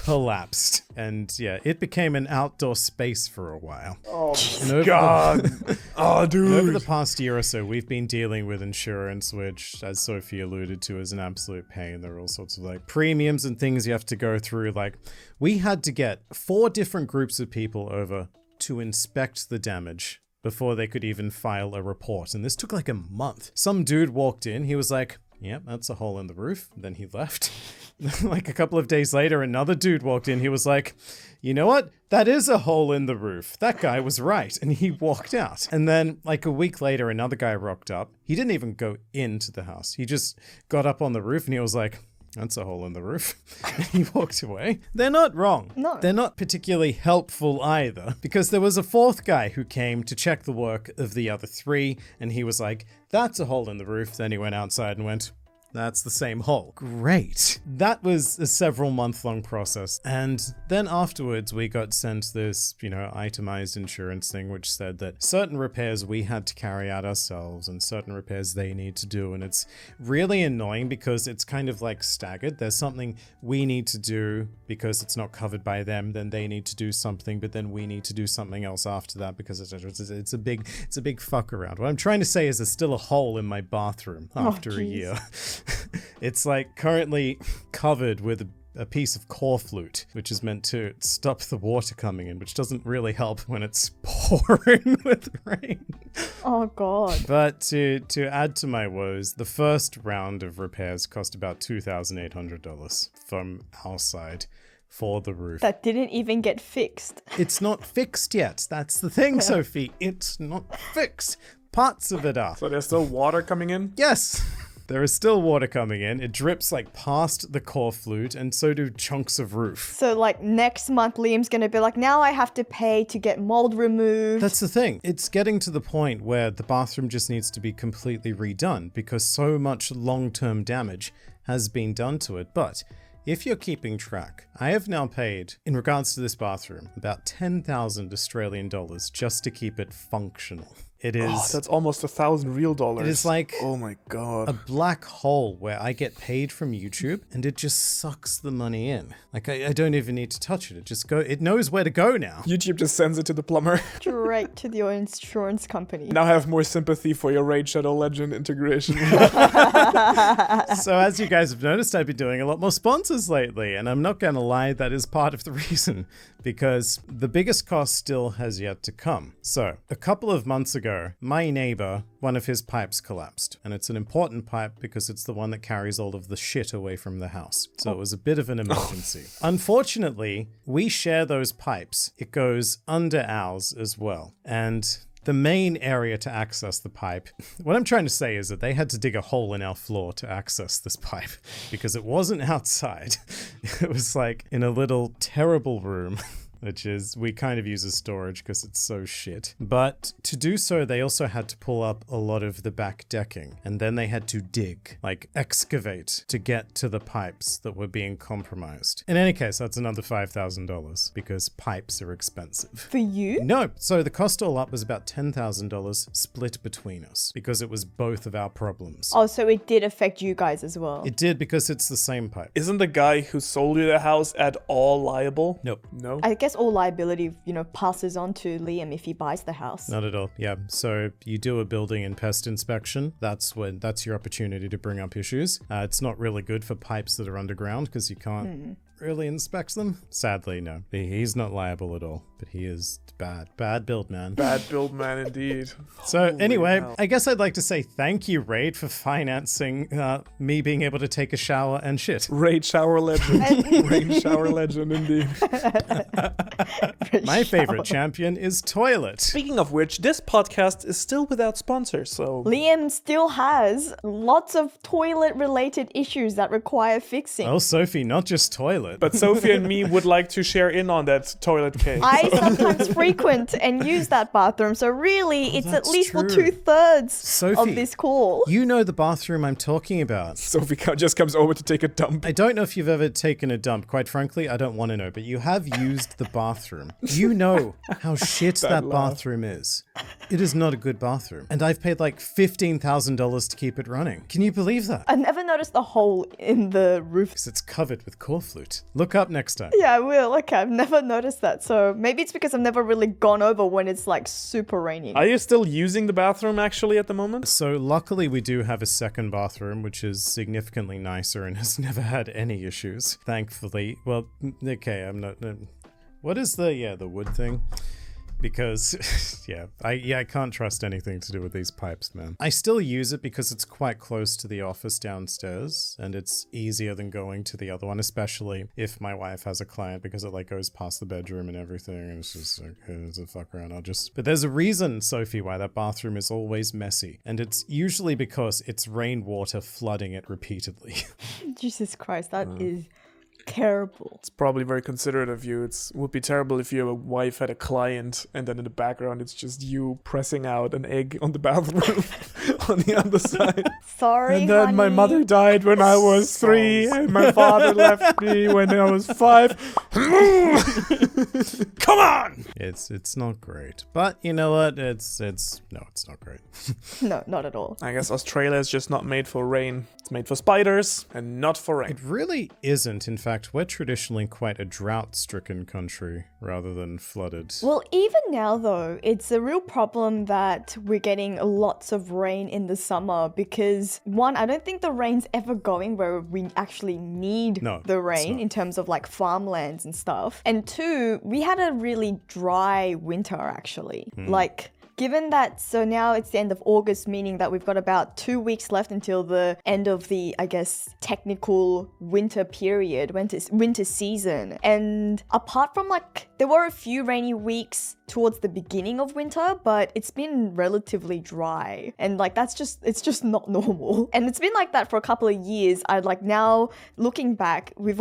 collapsed. And yeah, it became an outdoor space for a while. Oh, God. Oh, dude. Over the past year or so, we've been dealing with insurance, which, as Sophie alluded to, is an absolute pain. There are all sorts of like premiums and things you have to go through. Like, we had to get 4 different groups of people over to inspect the damage before they could even file a report. And this took like a month. Some dude walked in. He was like, yep, that's a hole in the roof. Then he left. Like a couple of days later, another dude walked in. He was like, you know what? That is a hole in the roof. That guy was right. And he walked out. And then like a week later, another guy rocked up. He didn't even go into the house. He just got up on the roof and he was like, that's a hole in the roof. And he walked away. They're not wrong. No. They're not particularly helpful either, because there was a 4th guy who came to check the work of the other 3, and he was like, that's a hole in the roof. Then he went outside and went, That's the same hole. Great. That was a several month-long process. And then afterwards, we got sent this, itemized insurance thing, which said that certain repairs we had to carry out ourselves and certain repairs they need to do. And it's really annoying because it's kind of like staggered. There's something we need to do because it's not covered by them. Then they need to do something, but then we need to do something else after that because it's a big fuck around. What I'm trying to say is there's still a hole in my bathroom after a year. It's like currently covered with a piece of core flute, which is meant to stop the water coming in, which doesn't really help when it's pouring with rain. Oh god. But to add to my woes, the first round of repairs cost about $2,800 from our side for the roof. That didn't even get fixed. It's not fixed yet. That's the thing, Sophie. It's not fixed. Parts of it are. So there's still water coming in? Yes. There is still water coming in. It drips like past the core flute, and so do chunks of roof. So like next month, Liam's gonna be like, now I have to pay to get mold removed. That's the thing. It's getting to the point where the bathroom just needs to be completely redone because so much long-term damage has been done to it. But if you're keeping track, I have now paid, in regards to this bathroom, about 10,000 Australian dollars just to keep it functional. It is... Oh, that's almost $1,000 real dollars. It is like... Oh my god. A black hole where I get paid from YouTube and it just sucks the money in. Like, I don't even need to touch it. It knows where to go now. YouTube just sends it to the plumber. Straight to your insurance company. Now I have more sympathy for your Raid Shadow Legend integration. So as you guys have noticed, I've been doing a lot more sponsors lately, and I'm not gonna lie, that is part of the reason, because the biggest cost still has yet to come. So, a couple of months ago, my neighbor, one of his pipes collapsed, and it's an important pipe because it's the one that carries all of the shit away from the house. So it was a bit of an emergency. Unfortunately, we share those pipes. It goes under ours as well. And the main area to access the pipe, what I'm trying to say is that they had to dig a hole in our floor to access this pipe because it wasn't outside. It was like in a little terrible room. Which is, we kind of use as storage because it's so shit. But to do so, they also had to pull up a lot of the back decking. And then they had to dig, like excavate, to get to the pipes that were being compromised. In any case, that's another $5,000 because pipes are expensive. For you? No, so the cost all up was about $10,000 split between us because it was both of our problems. Oh, so it did affect you guys as well. It did because it's the same pipe. Isn't the guy who sold you the house at all liable? Nope. No? I guess all liability, passes on to Liam if he buys the house. Not at all. Yeah. So you do a building and pest inspection. That's your opportunity to bring up issues. It's not really good for pipes that are underground because you can't really inspect them. Sadly, no. He's not liable at all, but he is bad build man. Bad build man indeed. So Holy anyway, hell. I guess I'd like to say thank you, Raid, for financing me being able to take a shower and shit. Raid Shower Legend. Raid Shower Legend indeed. My favorite champion is Toilet. Speaking of which, this podcast is still without sponsors, so... Liam still has lots of toilet-related issues that require fixing. Oh, Sophie, not just Toilet. But Sophie and me would like to share in on that toilet cake. I sometimes frequent and use that bathroom, so really it's at that's least for true. 2/3 Sophie, of this call. You know the bathroom I'm talking about. Sophie just comes over to take a dump. I don't know if you've ever taken a dump. Quite frankly, I don't want to know, but you have used the bathroom. You know how shit that laugh. bathroom is. It is not a good bathroom. And I've paid like $15,000 to keep it running. Can you believe that? I never noticed the hole in the roof. Because it's covered with core flute. Look up next time. Yeah, I will. Okay, I've never noticed that. So maybe it's because I've never really gone over when it's like super raining. Are you still using the bathroom actually at the moment? So luckily we do have a second bathroom, which is significantly nicer and has never had any issues. Thankfully. Well, okay, I'm not... what is the wood thing? Because, I can't trust anything to do with these pipes, man. I still use it because it's quite close to the office downstairs, and it's easier than going to the other one, especially if my wife has a client, because it like goes past the bedroom and everything, and it's just like, it's a fuck around. But there's a reason, Sophie, why that bathroom is always messy, and it's usually because it's rainwater flooding it repeatedly. Jesus Christ, that is terrible. It's probably very considerate of you. It would be terrible if your wife had a client and then in the background it's just you pressing out an egg on the bathroom. on the other side. Sorry, And then my honey. mother died when I was 3, and my father left me when I was 5. Come on! It's not great. But you know what? It's not great. No, not at all. I guess Australia is just not made for rain. It's made for spiders and not for rain. It really isn't. In fact, we're traditionally quite a drought-stricken country rather than flooded. Well, even now though, it's a real problem that we're getting lots of rain in the summer because one, I don't think the rain's ever going where we actually need No, the it's rain not. in terms of like farmlands and stuff. And two, we had a really dry winter actually. Like, given that, so now it's the end of August, meaning that we've got about 2 weeks left until the end of the, I guess, technical winter period, winter season. And apart from like, there were a few rainy weeks towards the beginning of winter, but it's been relatively dry. And like, it's just not normal. And it's been like that for a couple of years. I'd like now looking back, we've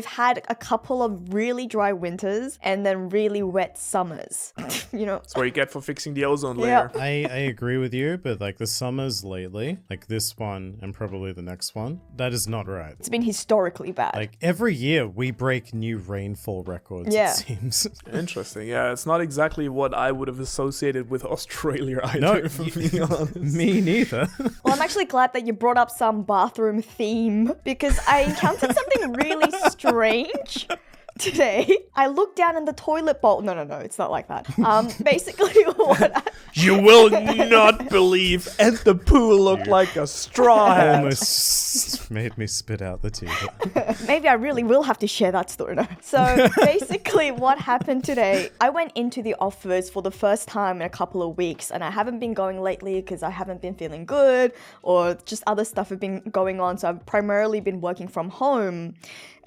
had a couple of really dry winters and then really wet summers, you know? That's what you get for fixing the ozone layer. Yeah. I agree with you, but like the summers lately, like this one and probably the next one, that is not right. It's been historically bad. Like every year we break new rainfall records, Yeah. it seems. Interesting. Yeah, it's not exactly what I would have associated with Australia either, No, if I'm being honest. Me neither. Well, I'm actually glad that you brought up some bathroom theme because I encountered something really strange today. I looked down in the toilet bowl. No, it's not like that. Basically, what You will not believe. And the pool looked like a straw hat. Almost made me spit out the tea. maybe I really will have to share that story. No. So basically, what happened today? I went into the office for the first time in a couple of weeks, and I haven't been going lately because I haven't been feeling good, or just other stuff have been going on. So I've primarily been working from home.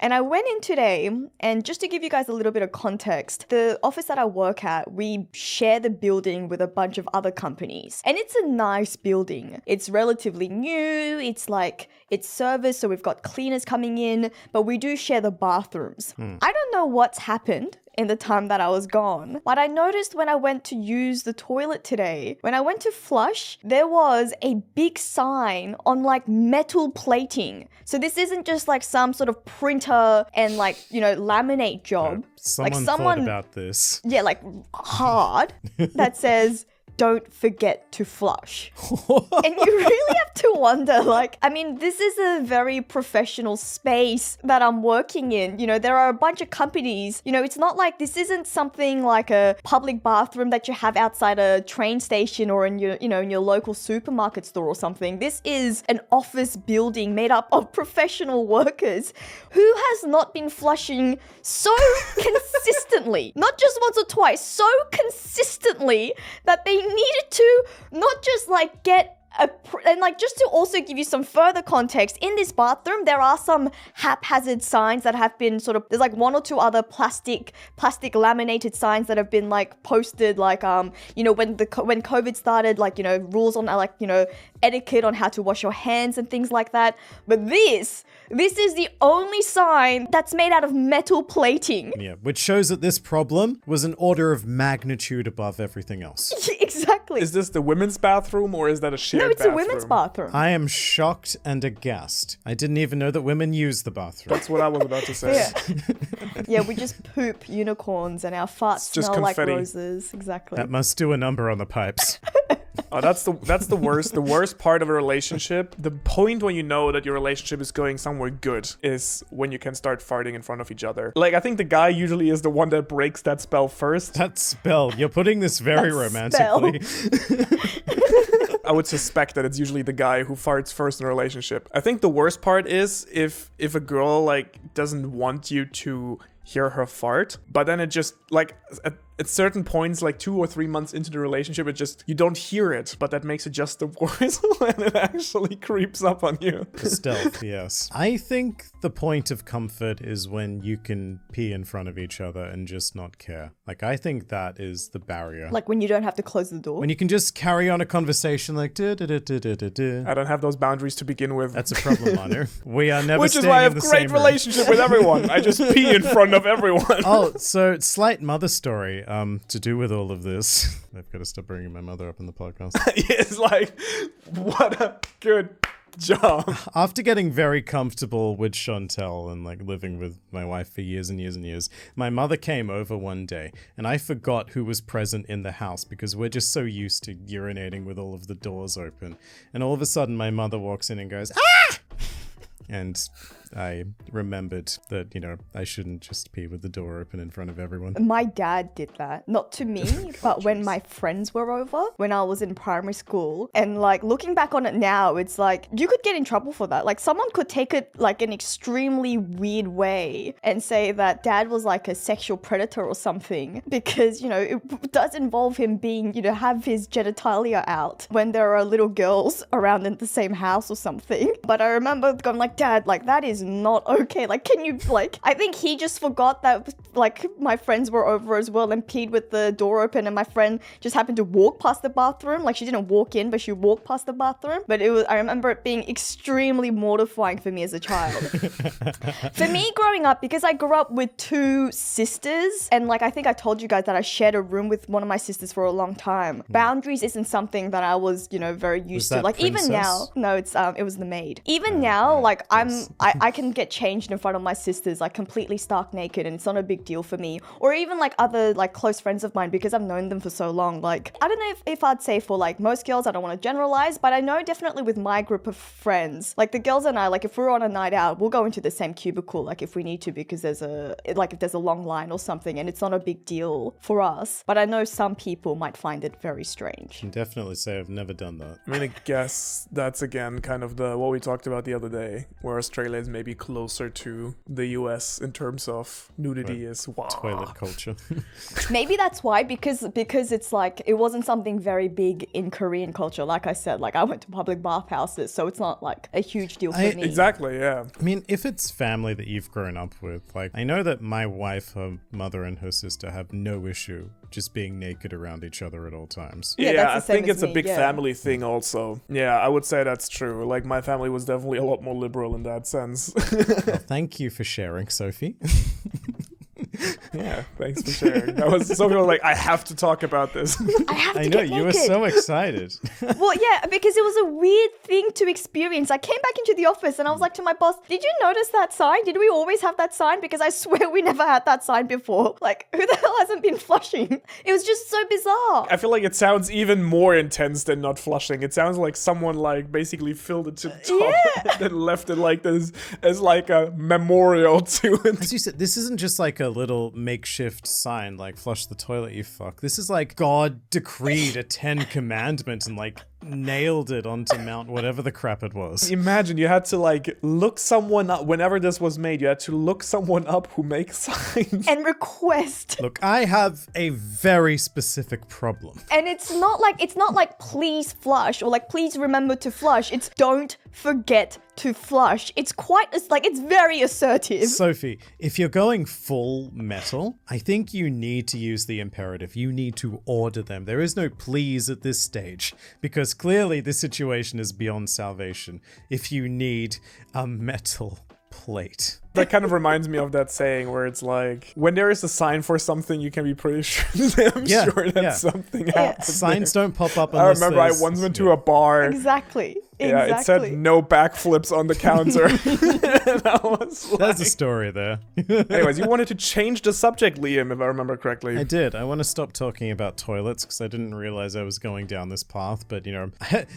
And I went in today, and just to give you guys a little bit of context, the office that I work at, we share the building with a bunch of other companies. And it's a nice building. It's relatively new. It's serviced, so we've got cleaners coming in, but we do share the bathrooms. I don't know what's happened in the time that I was gone. But I noticed when I went to use the toilet today, when I went to flush, there was a big sign on like metal plating. So this isn't just like some sort of printer and like, laminate job. Someone thought about this. Yeah, like hard that says, "Don't forget to flush." And you really have to wonder, this is a very professional space that I'm working in. There are a bunch of companies. It's not like this isn't something like a public bathroom that you have outside a train station or in your local supermarket store or something. This is an office building made up of professional workers who has not been flushing so consistently, not just once or twice, so consistently that they needed to not just like get and like just to also give you some further context, in this bathroom there are some haphazard signs that have been there's like one or two other plastic laminated signs that have been like posted, like when COVID started, rules on etiquette on how to wash your hands and things like that. But this is the only sign that's made out of metal plating. Yeah, which shows that this problem was an order of magnitude above everything else. Exactly. Is this the women's bathroom or is that a shared No, it's bathroom? a women's bathroom. I am shocked and aghast. I didn't even know that women use the bathroom. That's what I was about to say. Yeah. Yeah, we just poop unicorns and our farts just smell confetti. like roses. Exactly. That must do a number on the pipes. Oh, that's the worst. The worst part of a relationship, the point when you know that your relationship is going somewhere good, is when you can start farting in front of each other. Like, I think the guy usually is the one that breaks that spell first. That spell. You're putting this very That romantically. I would suspect that it's usually the guy who farts first in a relationship. I think the worst part is if a girl doesn't want you to hear her fart, but then it just at certain points, 2 or 3 months into the relationship, you don't hear it, but that makes it just the worse when it actually creeps up on you. Stealth, yes. I think the point of comfort is when you can pee in front of each other and just not care. I think that is the barrier. Like when you don't have to close the door. When you can just carry on a conversation like I don't have those boundaries to begin with. That's a problem, Honor. We are never Which is staying why I in have the great same room. relationship with everyone. I just pee in front of everyone. Oh, so slight mother story. to do with all of this, I've got to stop bringing my mother up in the podcast. It's like, what a good job. After getting very comfortable with Chantel and like living with my wife for years and years and years, my mother came over one day and I forgot who was present in the house because we're just so used to urinating with all of the doors open. And all of a sudden my mother walks in and goes, "Ah!" And I remembered that, I shouldn't just pee with the door open in front of everyone. My dad did that. Not to me, but when my friends were over, when I was in primary school. And like looking back on it now, it's like you could get in trouble for that. Like someone could take it like an extremely weird way and say that dad was like a sexual predator or something because, it does involve him being, have his genitalia out when there are little girls around in the same house or something. But I remember going like, Dad, like that is not okay. Like, can you I think he just forgot that like my friends were over as well and peed with the door open and my friend just happened to walk past the bathroom. Like she didn't walk in, but she walked past the bathroom. But I remember it being extremely mortifying for me as a child. For me growing up, because I grew up with two sisters and like I think I told you guys that I shared a room with one of my sisters for a long time. Boundaries isn't something that I was, very used to. Like Princess? Even now, no, it was the maid. Even now, like I can get changed in front of my sisters, like completely stark naked, and it's not a big deal for me. Or even like other like close friends of mine because I've known them for so long. Like I don't know if I'd say for like most girls, I don't want to generalize, but I know definitely with my group of friends, like the girls and I, like if we're on a night out, we'll go into the same cubicle, like if we need to, because if there's a long line or something, and it's not a big deal for us. But I know some people might find it very strange. I can definitely say I've never done that. I mean, I guess that's again kind of what we talked about the other day, where Australia is maybe closer to the US in terms of nudity is Toilet culture. Maybe that's why, because it's like it wasn't something very big in Korean culture. Like I said, like I went to public bathhouses, so it's not like a huge deal for me. Exactly, yeah. I mean, if it's family that you've grown up with, like I know that my wife, her mother and her sister have no issue just being naked around each other at all times. Yeah, Yeah, I that's the same think as it's a me, big yeah. family thing also. Yeah, I would say that's true. Like my family was definitely a lot more liberal in that sense. Well, thank you for sharing, Sophie. Yeah, thanks for sharing. Sophie was like, I have to talk about this. I have to I know, get you were naked. so excited. Well, yeah, because it was a weird thing to experience. I came back into the office and I was like to my boss, did you notice that sign? Did we always have that sign? Because I swear we never had that sign before. Like, who the hell hasn't been flushing? It was just so bizarre. I feel like it sounds even more intense than not flushing. It sounds like someone like basically filled it to the top and then left it like this as like a memorial to it. As you said, this isn't just like a little makeshift sign like flush the toilet, you fuck. This is like God decreed a 10 commandment and like nailed it onto Mount whatever the crap it was. Imagine you had to like look someone up whenever this was made. You had to look someone up who makes signs. And request. Look, I have a very specific problem. And it's not like please flush or like please remember to flush. It's don't forget to flush. It's very assertive. Sophie, if you're going full metal, I think you need to use the imperative. You need to order them. There is no please at this stage, because clearly this situation is beyond salvation. If you need a metal plate. That kind of reminds me of that saying where it's like, when there is a sign for something, you can be pretty sure that something happened. Signs don't pop up I unless remember I once went to a bar. Exactly. Yeah, it said no backflips on the counter. And I was like... There's a story there. Anyways, you wanted to change the subject, Liam, if I remember correctly. I did. I want to stop talking about toilets because I didn't realize I was going down this path. But,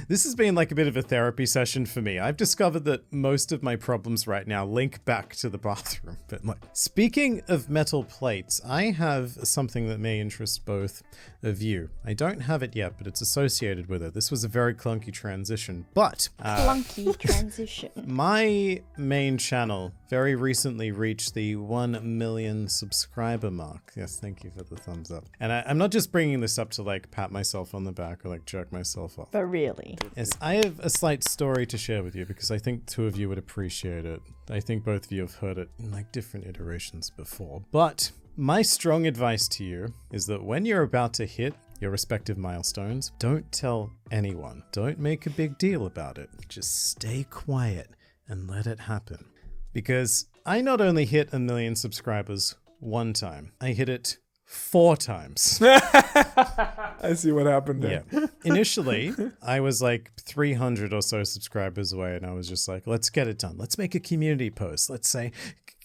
this has been like a bit of a therapy session for me. I've discovered that most of my problems right now link back to the bathroom. But speaking of metal plates, I have something that may interest both of you. I don't have it yet, but it's associated with it. This was a very clunky transition, but Clunky transition. my main channel very recently reached the 1 million subscriber mark. Yes, thank you for the thumbs up. And I'm not just bringing this up to like pat myself on the back or like jerk myself off. But really. Yes, I have a slight story to share with you because I think two of you would appreciate it. I think both of you have heard it in like different iterations before. But my strong advice to you is that when you're about to hit your respective milestones, don't tell anyone. Don't make a big deal about it. Just stay quiet and let it happen. Because I not only hit 1 million subscribers one time, I hit it 4 times. I see what happened there. Yeah. Initially, I was like 300 or so subscribers away, and I was just like, let's get it done. Let's make a community post. Let's say,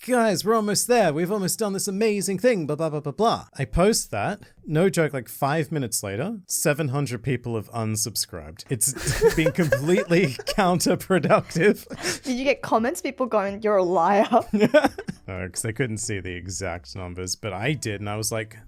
guys, we're almost there. We've almost done this amazing thing, blah, blah, blah, blah, blah. I post that. No joke, like 5 minutes later, 700 people have unsubscribed. It's been completely counterproductive. Did you get comments? People going, "You're a liar." Because they couldn't see the exact numbers, but I did, and I was like,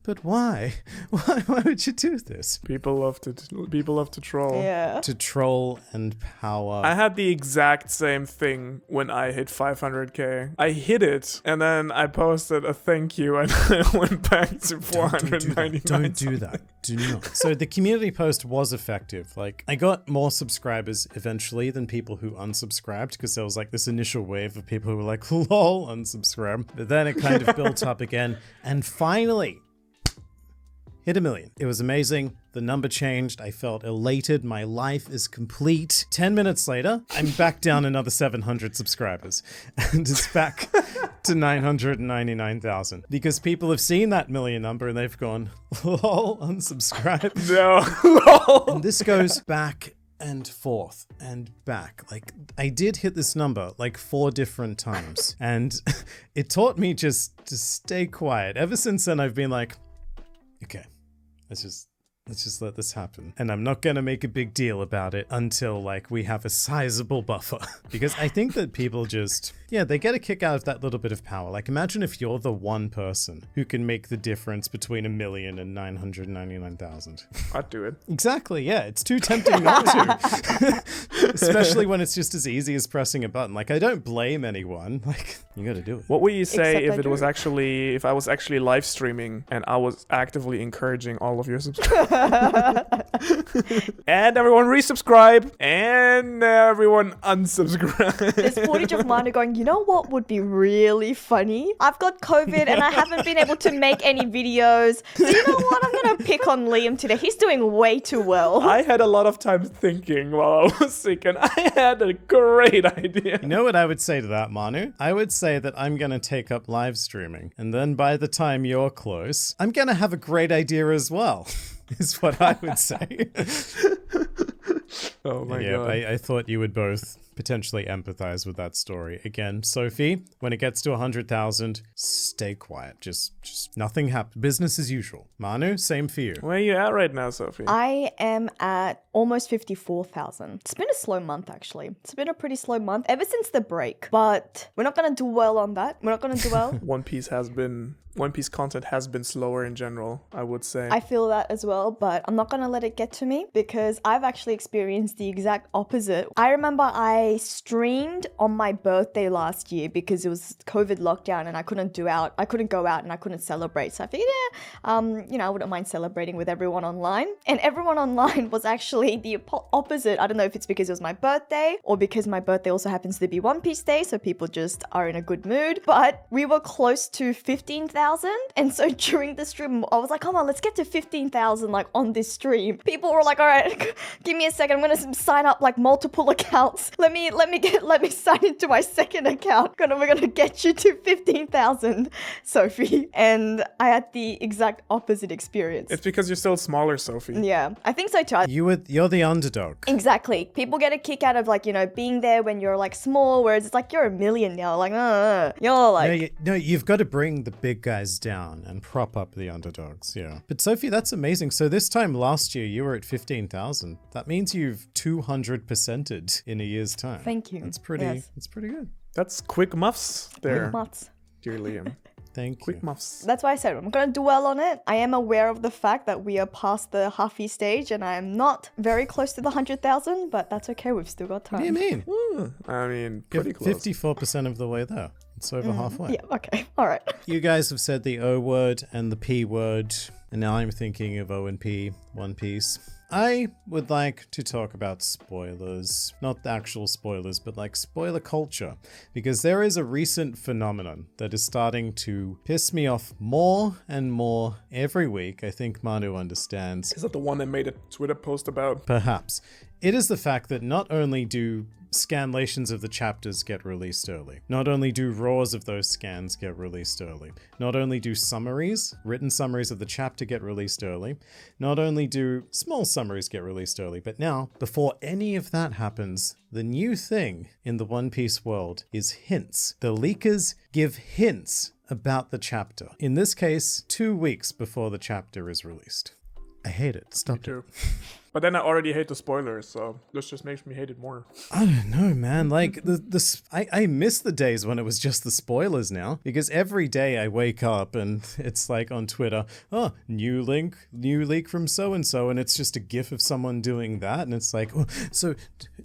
but why? Why would you do this? People love to troll. Yeah. To troll and power. I had the exact same thing when I hit 500k. I hit it, and then I posted a thank you, and I went back to 499. Don't do that. Do not. So the community post was effective. Like, I got more subscribers eventually than people who unsubscribed, because there was like this initial wave of people who were like, lol, unsubscribe. But then it kind of built up again, and finally hit 1 million. It was amazing. The number changed. I felt elated. My life is complete. 10 minutes later, I'm back down another 700 subscribers. And it's back to 999,000. Because people have seen that million number and they've gone, lol, unsubscribe. No, lol. And this goes back and forth and back. Like, I did hit this number like 4 different times. And it taught me just to stay quiet. Ever since then, I've been like, okay, let's just let this happen. And I'm not gonna make a big deal about it until like we have a sizable buffer. Because I think that people just, they get a kick out of that little bit of power. Like, imagine if you're the one person who can make the difference between 1 million and 999,000. I'd do it. Exactly, yeah. It's too tempting not to. Especially when it's just as easy as pressing a button. Like, I don't blame anyone. Like, you gotta do it. What would you say Except if I was actually live streaming and I was actively encouraging all of your subscribers? And everyone resubscribe, and everyone unsubscribe. There's footage of Manu going, you know what would be really funny? I've got COVID and I haven't been able to make any videos. So you know what? I'm going to pick on Liam today. He's doing way too well. I had a lot of time thinking while I was sick, and I had a great idea. You know what I would say to that, Manu? I would say that I'm going to take up live streaming. And then by the time you're close, I'm going to have a great idea as well. Is what I would say. Oh my god. I thought you would both potentially empathize with that story. Again, Sophie, when it gets to 100,000, stay quiet. Just nothing happen. Business as usual. Manu, same for you. Where are you at right now, Sophie? I am at almost 54,000. It's been a slow month, actually. It's been a pretty slow month ever since the break. But we're not going to dwell on that. We're not going to dwell. One Piece content has been slower in general, I would say. I feel that as well, but I'm not going to let it get to me because I've actually experienced the exact opposite. I remember I streamed on my birthday last year because it was COVID lockdown and I couldn't go out and I couldn't celebrate. So I figured, I wouldn't mind celebrating with everyone online. And everyone online was actually the opposite. I don't know if it's because it was my birthday or because my birthday also happens to be One Piece Day, so people just are in a good mood. But we were close to 15,000. And so during the stream, I was like, come on, let's get to 15,000 like on this stream. People were like, all right, give me a second. I'm going to sign up like multiple accounts. Let me sign into my second account. We're going to get you to 15,000, Sophie. And I had the exact opposite experience. It's because you're still smaller, Sophie. Yeah, I think so too. You're the underdog. Exactly. People get a kick out of like, being there when you're like small, whereas it's like you're a million now. Like, you're like... No, you've got to bring the big guys down and prop up the underdogs. Yeah. But Sophie, that's amazing. So this time last year, you were at 15,000. That means you've 200%ed in a year's time. Thank you. That's pretty good. That's quick muffs there, Quick muffs. dear Liam. Thank Quick you. muffs. That's why I said I'm going to dwell on it. I am aware of the fact that we are past the halfy stage and I am not very close to the 100,000, but that's okay. We've still got time. What do you mean? I mean, You're pretty close. 54% of the way there. It's over halfway. Yeah, okay. All right. You guys have said the O word and the P word, and now I'm thinking of O and P, One Piece. I would like to talk about spoilers. Not the actual spoilers, but like spoiler culture. Because there is a recent phenomenon that is starting to piss me off more and more every week. I think Manu understands. Is that the one that made a Twitter post about? Perhaps. It is the fact that not only do scanlations of the chapters get released early, not only do raws of those scans get released early, not only do summaries, written summaries of the chapter get released early, not only do small summaries get released early, but now, before any of that happens, the new thing in the One Piece world is hints. The leakers give hints about the chapter. In this case, 2 weeks before the chapter is released. I hate it. Stop it. But then I already hate the spoilers, so this just makes me hate it more. I don't know, man. Like, I miss the days when it was just the spoilers now. Because every day I wake up and it's like on Twitter, oh, new leak from so-and-so, and it's just a gif of someone doing that. And it's like, oh, so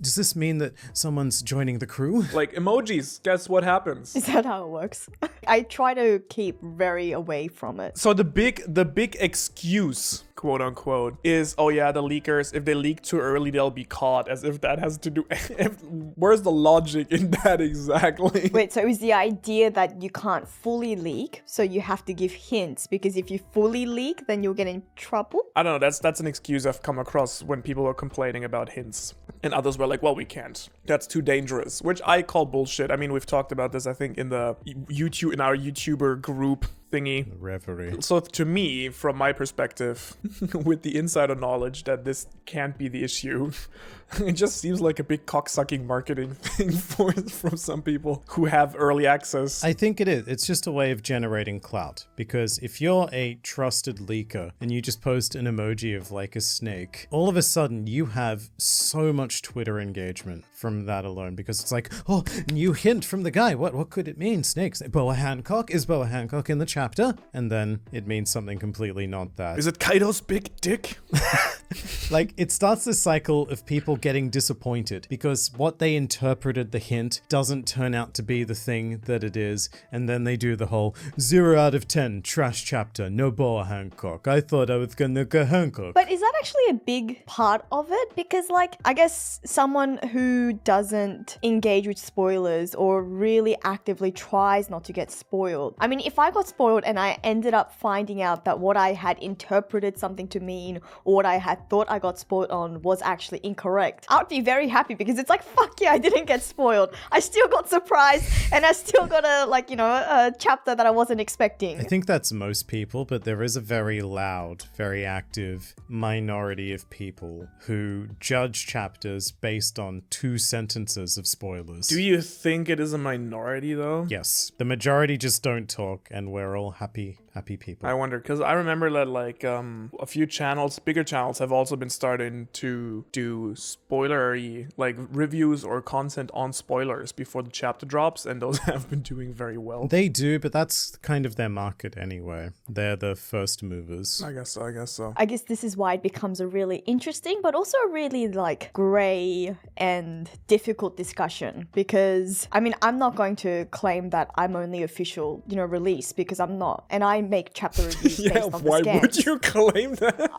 does this mean that someone's joining the crew? Like emojis, guess what happens? Is that how it works? I try to keep very away from it. So the big excuse, quote unquote, is, oh yeah, the leakers, if they leak too early, they'll be caught, as if that has to do... Where's the logic in that exactly? Wait, so is the idea that you can't fully leak, so you have to give hints, because if you fully leak, then you'll get in trouble? I don't know, that's an excuse I've come across when people are complaining about hints. And others were like, well, we can't. That's too dangerous, which I call bullshit. I mean, we've talked about this, I think, in our YouTuber group thingy. Reverie. So to me, from my perspective, with the insider knowledge that this can't be the issue, it just seems like a big cocksucking marketing thing from some people who have early access. I think it is. It's just a way of generating clout. Because if you're a trusted leaker and you just post an emoji of like a snake, all of a sudden you have so much Twitter engagement from that alone. Because it's like, oh, new hint from the guy. What could it mean? Snakes. Boa Hancock? Is Boa Hancock in the chapter? And then it means something completely not that. Is it Kaido's big dick? Like, it starts this cycle of people getting disappointed because what they interpreted the hint doesn't turn out to be the thing that it is, and then they do the whole 0 out of 10 trash chapter, no Boa Hancock. I thought I was gonna go Hancock. But is that actually a big part of it? Because, like, I guess someone who doesn't engage with spoilers or really actively tries not to get spoiled. I mean, if I got spoiled and I ended up finding out that what I had interpreted something to mean or what I had thought I got spoiled on was actually incorrect, I would be very happy because it's like, fuck yeah, I didn't get spoiled. I still got surprised and I still got a chapter that I wasn't expecting. I think that's most people, but there is a very loud, very active minority of people who judge chapters based on 2 sentences of spoilers. Do you think it is a minority though? Yes. The majority just don't talk and we're all happy people. I wonder, because I remember that like a few channels, bigger channels, have also been starting to do spoilery like reviews or content on spoilers before the chapter drops, and those have been doing very well. They do, but that's kind of their market anyway. They're the first movers. I guess so. I guess this is why it becomes a really interesting but also a really like grey and difficult discussion, because I mean, I'm not going to claim that I'm only official, release, because I'm not, and I make chapter reviews based on the scans. Why would you claim that?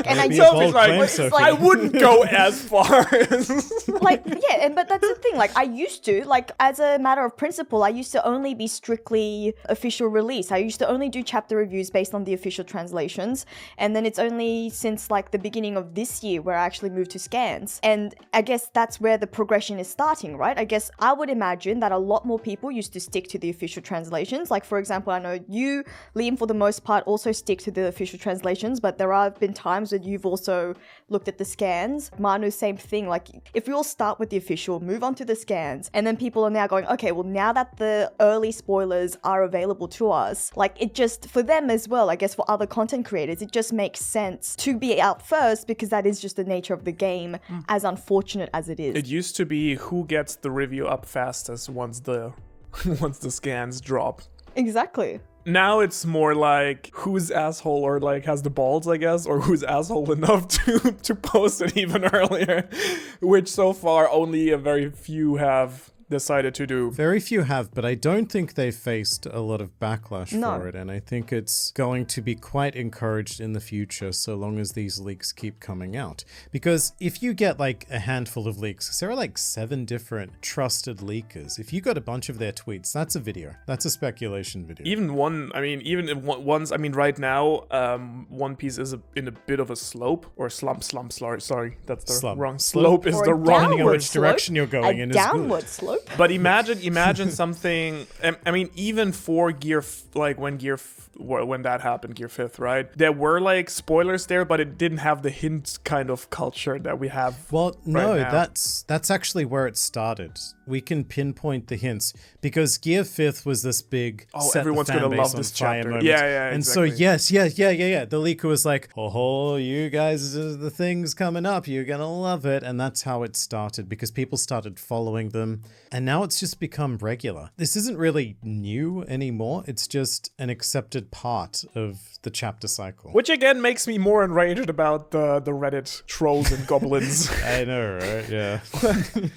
And I Sophie's like, I wouldn't go as far as but that's the thing. Like, I used to, like, as a matter of principle, I used to only be strictly official release. I used to only do chapter reviews based on the official translations, and then it's only since like the beginning of this year where I actually moved to scans. And I guess that's where the progression is starting, right? I guess I would imagine that a lot more people used to stick to the official translations. Like, for example, I know you, Liam, for the most part, also stick to the official translations, but there have been times that you've also looked at the scans. Manu, same thing. Like, if we all start with the official, move on to the scans, and then people are now going, okay, well, now that the early spoilers are available to us, like, it just, for them as well, I guess for other content creators, it just makes sense to be out first, because that is just the nature of the game, as unfortunate as it is. It used to be who gets the review up fastest once the scans drop. Exactly. Now it's more like who's asshole, or like has the balls, I guess, or who's asshole enough to post it even earlier, which so far only a very few have decided to do. Very few have, but I don't think they faced a lot of backlash No. for it, and I think it's going to be quite encouraged in the future so long as these leaks keep coming out. Because if you get like a handful of leaks, 'cause there are like 7 different trusted leakers. If you got a bunch of their tweets, that's a video. That's a speculation video. Even ones, right now, One Piece is in a bit of a slope or slump, sorry, that's the Slump. wrong. Slope is Or the a wrong. Depending on downward which direction you're slope, going a in is good. downward slope. But imagine something. Even for when that happened, Gear 5th, right? There were like spoilers there, but it didn't have the hint kind of culture that we have. Well, no, now. that's actually where it started. We can pinpoint the hints because Gear 5th was this big. set Everyone's the fan gonna base love on this fire chapter. moment. Yeah, And so exactly. yeah. The leaker was like, "Oh, you guys, the thing's coming up. You're gonna love it," and that's how it started because people started following them, and now it's just become regular. This isn't really new anymore. It's just an accepted part of the chapter cycle. Which again makes me more enraged about the Reddit trolls and goblins. I know, right? Yeah.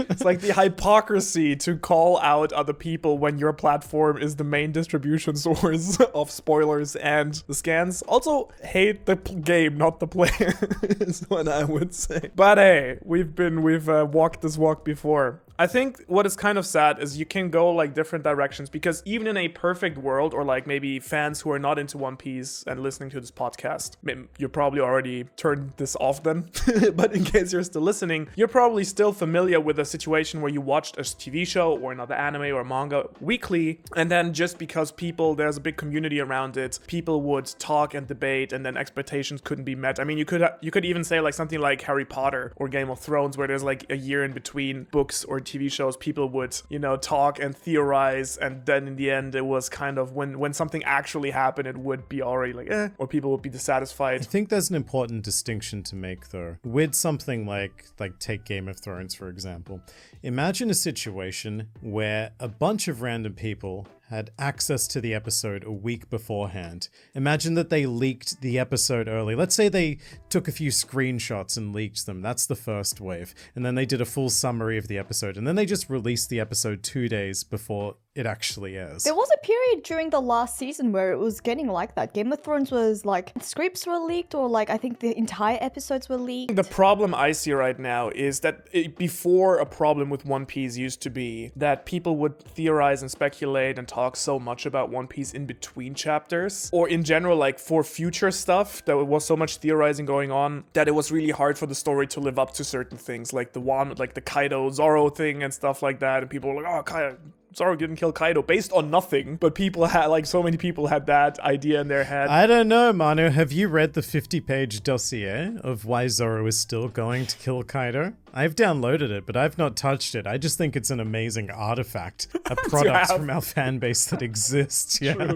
It's like the hypocrisy to call out other people when your platform is the main distribution source of spoilers and the scans. Also, hate the game, not the player, is what I would say. But hey, we've walked this walk before. I think what is kind of sad is you can go like different directions because even in a perfect world, or like maybe fans who are not into One Piece and listening to this podcast, you're probably already turned this off then. But in case you're still listening, you're probably still familiar with a situation where you watched a TV show or another anime or manga weekly, and then just because there's a big community around it, people would talk and debate, and then expectations couldn't be met. I mean, you could even say like something like Harry Potter or Game of Thrones, where there's like a year in between books or TV shows, people would, talk and theorize, and then in the end, it was kind of when something actually happened, it would be already like, or people would be dissatisfied. I think there's an important distinction to make though. With something like take Game of Thrones, for example. Imagine a situation where a bunch of random people had access to the episode a week beforehand. Imagine that they leaked the episode early. Let's say they took a few screenshots and leaked them. That's the first wave. And then they did a full summary of the episode. And then they just released the episode 2 days before it actually airs. There was a period during the last season where it was getting like that. Game of Thrones was like scripts were leaked, or like I think the entire episodes were leaked. The problem I see right now is that before, a problem with One Piece used to be that people would theorize and speculate and talk so much about One Piece in between chapters, or in general, like for future stuff, there was so much theorizing going on that it was really hard for the story to live up to certain things, like the Kaido Zoro thing and stuff like that, and people were like, oh, Zoro didn't kill Kaido based on nothing, but people had, like, so many people had that idea in their head. I don't know, Manu. Have you read the 50-page dossier of why Zoro is still going to kill Kaido? I've downloaded it, but I've not touched it. I just think it's an amazing artifact, a product from our fan base that exists. Yeah.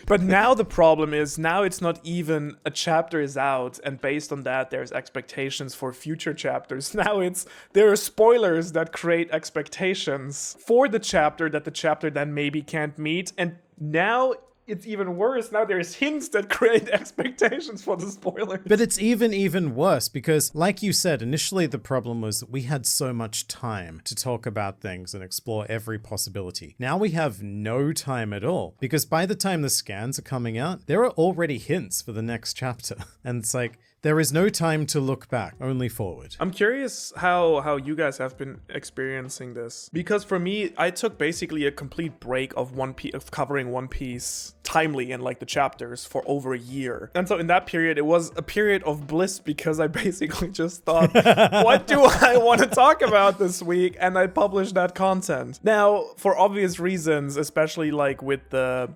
But now the problem is, now it's not even a chapter is out, and based on that, there's expectations for future chapters. Now there are spoilers that create expectations for the chapter that the chapter then maybe can't meet, and now it's even worse. Now there's hints that create expectations for the spoilers. But it's even worse because, like you said, initially the problem was that we had so much time to talk about things and explore every possibility. Now we have no time at all because by the time the scans are coming out, there are already hints for the next chapter. And it's like, there is no time to look back, only forward. I'm curious how you guys have been experiencing this. Because for me, I took basically a complete break of covering One Piece timely in like the chapters for over a year. And so in that period, it was a period of bliss because I basically just thought, what do I want to talk about this week? And I published that content. Now, for obvious reasons, especially like with the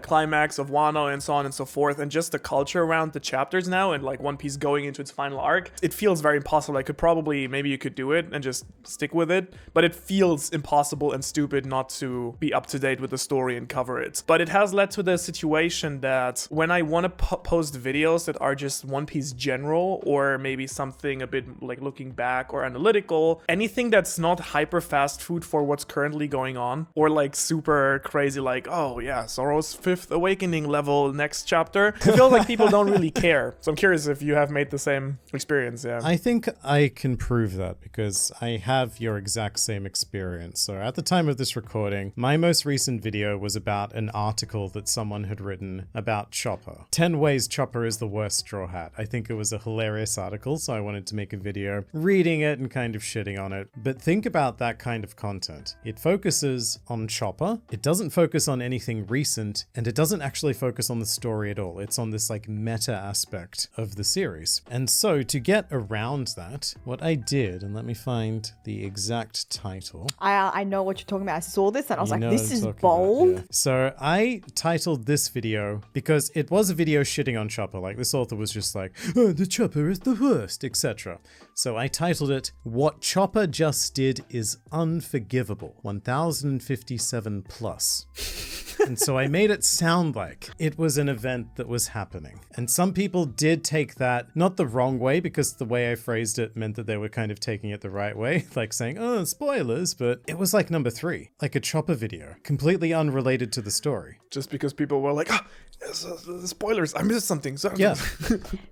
climax of Wano and so on and so forth, and just the culture around the chapters now, and like One Piece going into its final arc, it feels very impossible. Maybe you could do it and just stick with it, but it feels impossible and stupid not to be up to date with the story and cover it. But it has led to the situation that when I want to post videos that are just One Piece general, or maybe something a bit like looking back or analytical, anything that's not hyper fast food for what's currently going on, or like super crazy, like, oh yeah, Zoro's 5th awakening level next chapter, I feel like people don't really care. So I'm curious if you have made the same experience. Yeah. I think I can prove that because I have your exact same experience. So at the time of this recording, my most recent video was about an article that someone had written about Chopper. 10 ways Chopper is the worst Straw Hat. I think it was a hilarious article, so I wanted to make a video reading it and kind of shitting on it. But think about that kind of content. It focuses on Chopper, it doesn't focus on anything recent, and it doesn't actually focus on the story at all. It's on this like meta aspect of the series. And so to get around that, what I did, and let me find the exact title. I know what you're talking about. I saw this and I was like, know this what is I'm talking bold. about, yeah. So I titled this video because it was a video shitting on Chopper. Like this author was just like, oh, the Chopper is the worst, etc. So I titled it, What Chopper Just Did is Unforgivable, 1057 plus. And so I made it sound like it was an event that was happening. And some people did take that, not the wrong way, because the way I phrased it meant that they were kind of taking it the right way, like saying, oh, spoilers, but it was like number 3, like a Chopper video, completely unrelated to the story. Just because people were like, spoilers, I missed something. So Yeah.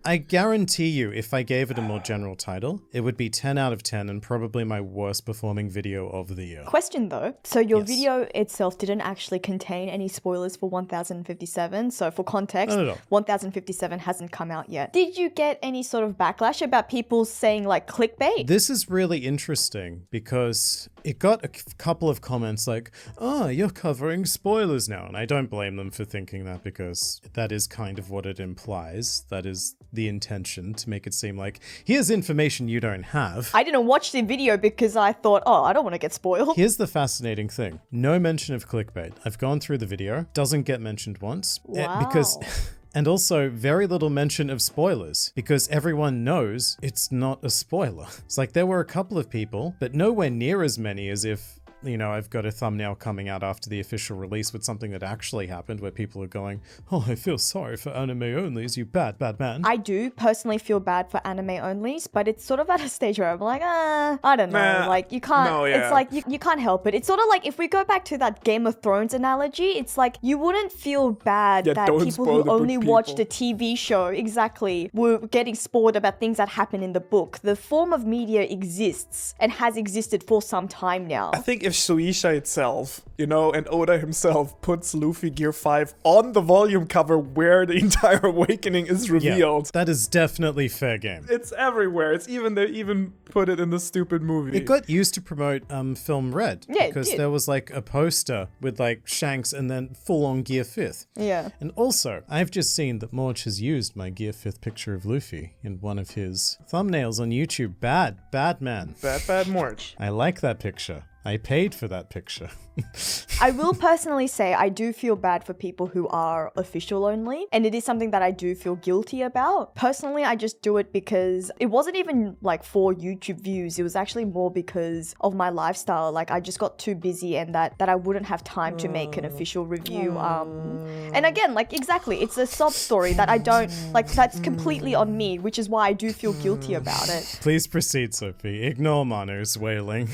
I guarantee you, if I gave it a more general title, it would be 10 out of 10 and probably my worst performing video of the year. Question though, so your Yes. video itself didn't actually contain any spoilers for 1057. So for context, Not at all. 1057 hasn't come out yet. Did you get any sort of backlash about people saying like clickbait? This is really interesting because it got a couple of comments like, oh, you're covering spoilers now. And I don't blame them for thinking that because that is kind of what it implies. That is the intention, to make it seem like, here's information you don't have. I didn't watch the video because I thought, oh, I don't want to get spoiled. Here's the fascinating thing. No mention of clickbait. I've gone through the video. Doesn't get mentioned once. Wow. Because... And also very little mention of spoilers because everyone knows it's not a spoiler. It's like there were a couple of people, but nowhere near as many as if, you know, I've got a thumbnail coming out after the official release with something that actually happened where people are going, oh, I feel sorry for anime onlys, you bad man. I do personally feel bad for anime onlys, but it's sort of at a stage where I'm like, I don't know. Nah, like, you can't, no, yeah. it's like, you can't help it. It's sort of like, if we go back to that Game of Thrones analogy, it's like, you wouldn't feel bad Yeah, that don't people spoil who the book only watch people. the TV show, exactly, were getting spoiled about things that happen in the book. The form of media exists and has existed for some time now. I think if Shueisha itself, you know, and Oda himself puts Luffy Gear 5 on the volume cover where the entire awakening is revealed. That is definitely fair game. It's everywhere. It's even, they even put it in the stupid movie. It got used to promote Film Red Yeah, it because did. there was like a poster with like Shanks and then full on Gear 5th. Yeah. And also, I've just seen that Morch has used my Gear 5th picture of Luffy in one of his thumbnails on YouTube. Bad man. Bad March. I like that picture. I paid for that picture. I will personally say I do feel bad for people who are official only, and it is something that I do feel guilty about. Personally, I just do it because it wasn't even like for YouTube views. It was actually more because of my lifestyle. Like I just got too busy and that I wouldn't have time to make an official review. And again, like exactly, it's a sob story that I don't like. That's completely on me, which is why I do feel guilty about it. Please proceed, Sophie. Ignore Mano's wailing.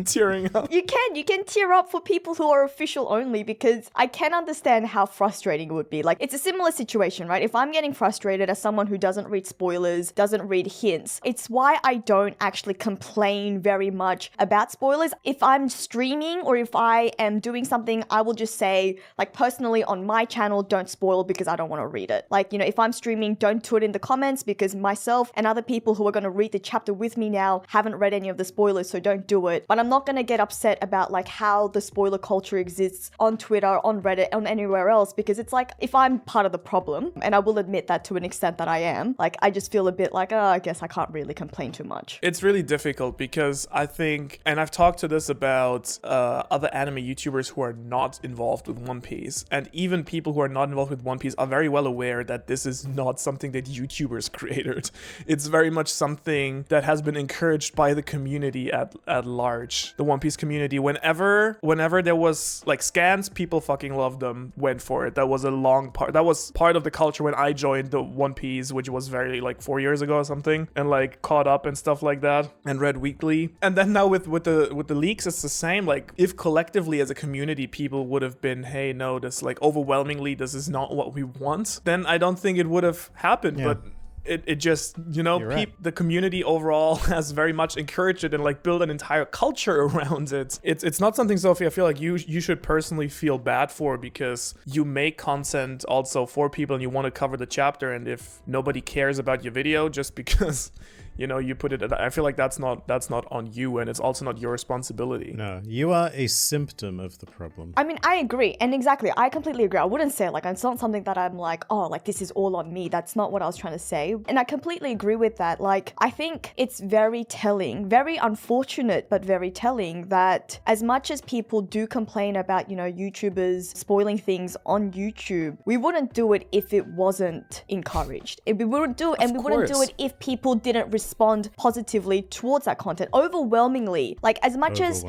Tearing up. You can tear up for people who are official only because I can understand how frustrating it would be. Like, it's a similar situation, right? If I'm getting frustrated as someone who doesn't read spoilers, doesn't read hints, it's why I don't actually complain very much about spoilers. If I'm streaming or if I am doing something, I will just say, like, personally on my channel, don't spoil because I don't want to read it. Like, you know, if I'm streaming, don't put it in the comments because myself and other people who are going to read the chapter with me now haven't read any of the spoilers, so don't do it. But I'm not going to get upset about like how the spoiler culture exists on Twitter, on Reddit, on anywhere else, because it's like, if I'm part of the problem, and I will admit that to an extent that I am, like I just feel a bit like, oh, I guess I can't really complain too much. It's really difficult because I think, and I've talked to this about other anime YouTubers who are not involved with One Piece, and even people who are not involved with One Piece are very well aware that this is not something that YouTubers created. It's very much something that has been encouraged by the community at large. The One Piece community, whenever there was like scans, people fucking loved them, went for it. That was a long part. That was part of the culture when I joined the One Piece, which was very like 4 years ago or something, and like caught up and stuff like that, and read weekly. And then now with the leaks, it's the same. Like if collectively as a community people would have been, hey, no, this like overwhelmingly this is not what we want, then I don't think it would have happened. Yeah. But it just, you know, You're right. the community overall has very much encouraged it and like built an entire culture around it. It's not something, Sophie, I feel like you should personally feel bad for, because you make content also for people and you want to cover the chapter, and if nobody cares about your video just because you know, you put it, I feel like that's not on you, and it's also not your responsibility. No, you are a symptom of the problem. I mean, I agree. And exactly, I completely agree. I wouldn't say like, it's not something that I'm like, oh, like this is all on me. That's not what I was trying to say. And I completely agree with that. Like, I think it's very telling, very unfortunate, but very telling that as much as people do complain about, you know, YouTubers spoiling things on YouTube, we wouldn't do it if it wasn't encouraged. We wouldn't do it, and we wouldn't do it if people didn't respond positively towards that content. Overwhelmingly, like as much as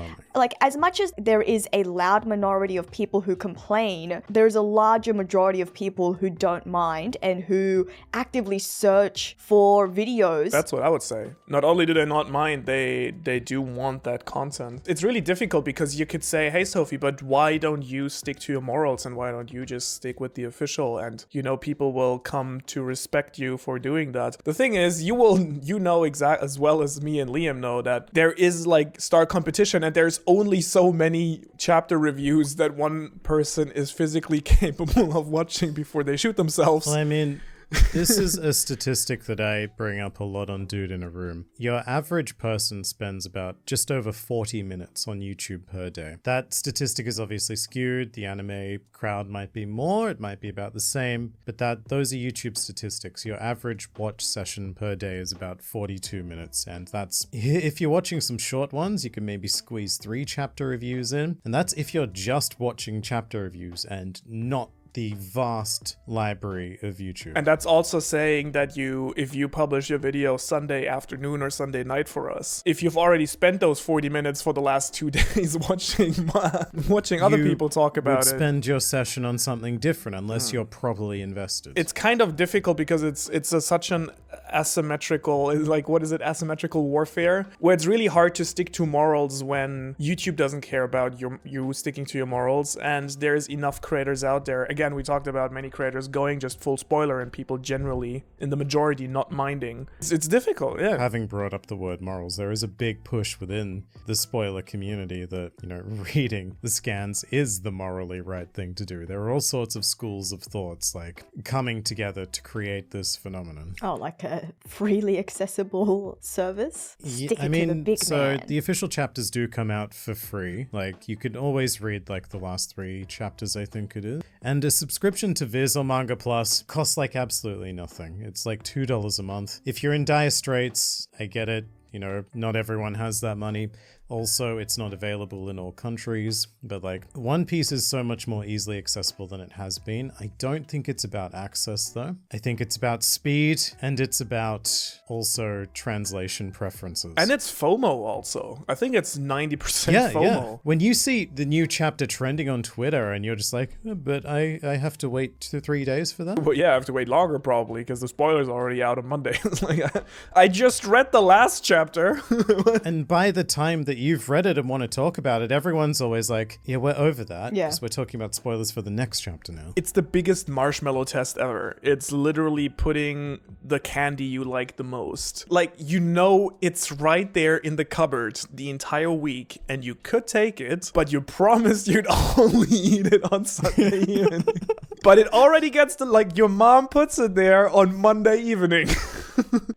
there is a loud minority of people who complain, there's a larger majority of people who don't mind and who actively search for videos. That's what I would say. Not only do they not mind, they do want that content. It's really difficult because you could say, hey Sophie, but why don't you stick to your morals, and why don't you just stick with the official, and you know, people will come to respect you for doing that. The thing is, you know exact as well as me and Liam know that there is like stark competition, and there's only so many chapter reviews that one person is physically capable of watching before they shoot themselves. Well, I mean, this is a statistic that I bring up a lot on Dude in a Room. Your average person spends about just over 40 minutes on YouTube per day. That statistic is obviously skewed. The anime crowd might be more, it might be about the same, but those are YouTube statistics. Your average watch session per day is about 42 minutes, and that's, if you're watching some short ones, you can maybe squeeze 3 chapter reviews in, and that's if you're just watching chapter reviews and not the vast library of YouTube. And that's also saying that if you publish your video Sunday afternoon or Sunday night for us, if you've already spent those 40 minutes for the last 2 days watching other people talk about it, spend your session on something different unless you're properly invested. it's kind of difficult because it's such an asymmetrical, like, what is it, asymmetrical warfare, where it's really hard to stick to morals when YouTube doesn't care about you sticking to your morals, and there's enough creators out there. Again, we talked about many creators going just full spoiler and people generally, in the majority, not minding. It's difficult, yeah. Having brought up the word morals, there is a big push within the spoiler community that, you know, reading the scans is the morally right thing to do. There are all sorts of schools of thoughts, like, coming together to create this phenomenon. Oh, like a freely accessible service? Stick it to the big man. The official chapters do come out for free. Like, you can always read, like, the last 3 chapters, I think it is. And a subscription to Viz or Manga Plus costs, like, absolutely nothing. It's, like, $2 a month. If you're in dire straits, I get it. You know, not everyone has that money. Also, it's not available in all countries, but like One Piece is so much more easily accessible than it has been. I don't think it's about access though. I think it's about speed, and it's about also translation preferences. And it's FOMO also. I think it's 90% FOMO. Yeah. When you see the new chapter trending on Twitter and you're just like, but I have to wait 2-3 days for that? Well, yeah, I have to wait longer probably because the spoiler's already out on Monday. It's like, I just read the last chapter. And by the time that you've read it and want to talk about it, everyone's always like, yeah, we're over that. Yeah. Because we're talking about spoilers for the next chapter now. It's the biggest marshmallow test ever. It's literally putting the candy you like the most. Like, you know it's right there in the cupboard the entire week, and you could take it, but you promised you'd only eat it on Sunday evening. But it already gets to, like, your mom puts it there on Monday evening.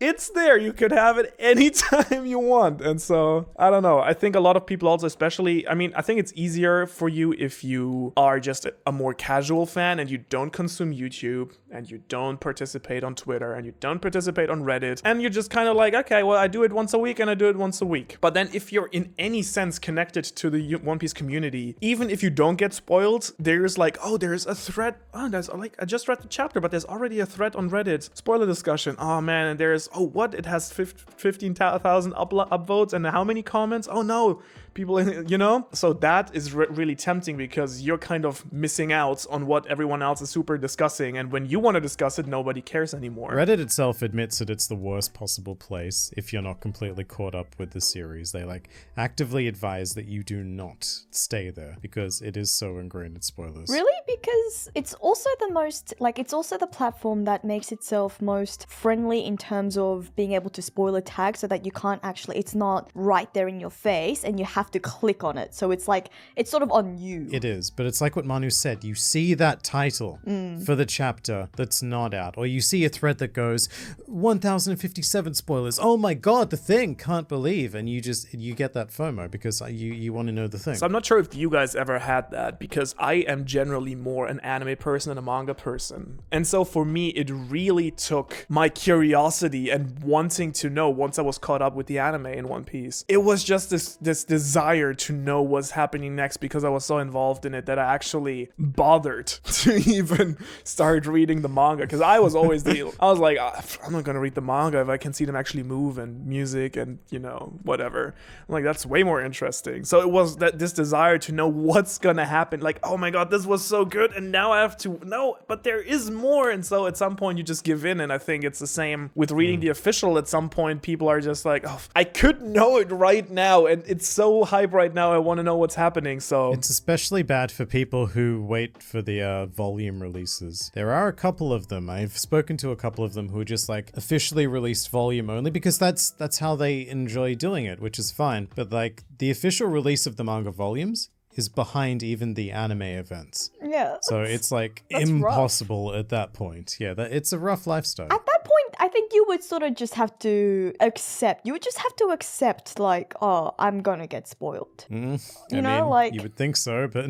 It's there. You could have it anytime you want. And so, I don't know. I think a lot of people also, especially, I mean, I think it's easier for you if you are just a more casual fan and you don't consume YouTube and you don't participate on Twitter and you don't participate on Reddit, and you're just kind of like, okay, well, I do it once a week and I do it once a week. But then if you're in any sense connected to the One Piece community, even if you don't get spoiled, there's like, oh, there's a thread. Oh, there's like, I just read the chapter, but there's already a thread on Reddit. Spoiler discussion. Oh, man. And there's, oh, what? It has 15,000 upvotes and how many comments? Oh, no. people, you know? So that is really tempting because you're kind of missing out on what everyone else is super discussing. And when you want to discuss it, nobody cares anymore. Reddit itself admits that it's the worst possible place if you're not completely caught up with the series. They like actively advise that you do not stay there because it is so ingrained in spoilers. Really? Because it's also the most, like, it's also the platform that makes itself most friendly in terms of being able to spoiler tag so that you can't actually, it's not right there in your face and you have to click on it. So it's like, it's sort of on you. It is, but it's like what Manu said. You see that title for the chapter that's not out, or you see a thread that goes 1057 spoilers. Oh my god, the thing, can't believe. And you get that FOMO because you want to know the thing. So I'm not sure if you guys ever had that because I am generally more an anime person than a manga person. And so for me, it really took my curiosity and wanting to know once I was caught up with the anime in One Piece. It was just this desire to know what's happening next because I was so involved in it that I actually bothered to even start reading the manga because I was always I was like, I'm not gonna read the manga if I can see them actually move and music and, you know, whatever. I'm like, that's way more interesting. So it was this desire to know what's gonna happen. Like, oh my god, this was so good and now I have to know, but there is more. And so at some point you just give in, and I think it's the same with reading the official. At some point people are just like, oh, I could know it right now and it's so hype right now, I want to know what's happening. So it's especially bad for people who wait for the volume releases. There are a couple of them. I've spoken to a couple of them who just like officially released volume only because that's how they enjoy doing it, which is fine. But like the official release of the manga volumes is behind even the anime events. Yeah. So it's like that's impossible rough. At that point. Yeah, it's a rough lifestyle. At that point, I think you would sort of just have to accept. You would just have to accept, like, oh, I'm gonna get spoiled. You know, like you would think so, but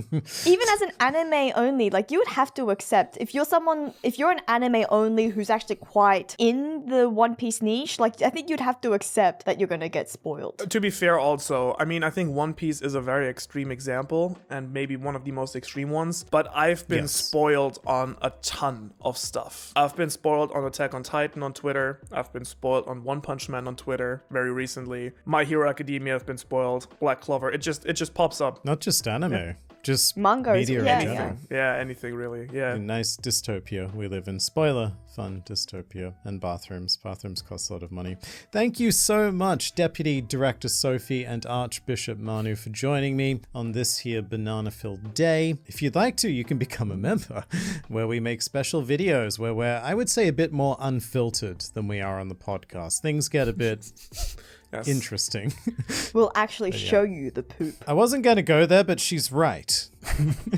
even as an anime only, like you would have to accept if you're an anime only who's actually quite in the One Piece niche. Like I think you'd have to accept that you're gonna get spoiled. To be fair, also, I mean, I think One Piece is a very extreme example and maybe one of the most extreme ones. But I've been spoiled on a ton of stuff. I've been spoiled on Attack on Titan on Twitter. I've been spoiled on One Punch Man on Twitter very recently. My Hero Academia have been spoiled. Black Clover. It just pops up. Not just anime. Just manga, media in general. yeah. Yeah, anything really. Yeah. A nice dystopia we live in. Spoiler, fun dystopia. And bathrooms. Bathrooms cost a lot of money. Thank you so much, Deputy Director Sophie and Archbishop Manu, for joining me on this here banana-filled day. If you'd like to, you can become a member, where we make special videos where we're, I would say, a bit more unfiltered than we are on the podcast. Things get a bit... Yes. Interesting. We'll actually show you the poop. I wasn't going to go there, but she's right.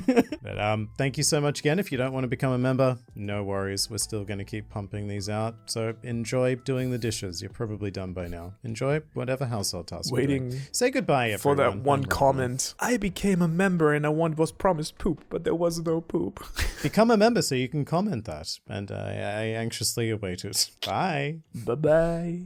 But thank you so much again. If you don't want to become a member, no worries. We're still going to keep pumping these out. So enjoy doing the dishes. You're probably done by now. Enjoy whatever household task. Waiting. Say goodbye, everyone. For that one comment. I became a member and I was promised poop, but there was no poop. Become a member so you can comment that. And I anxiously await it. Bye. Bye-bye.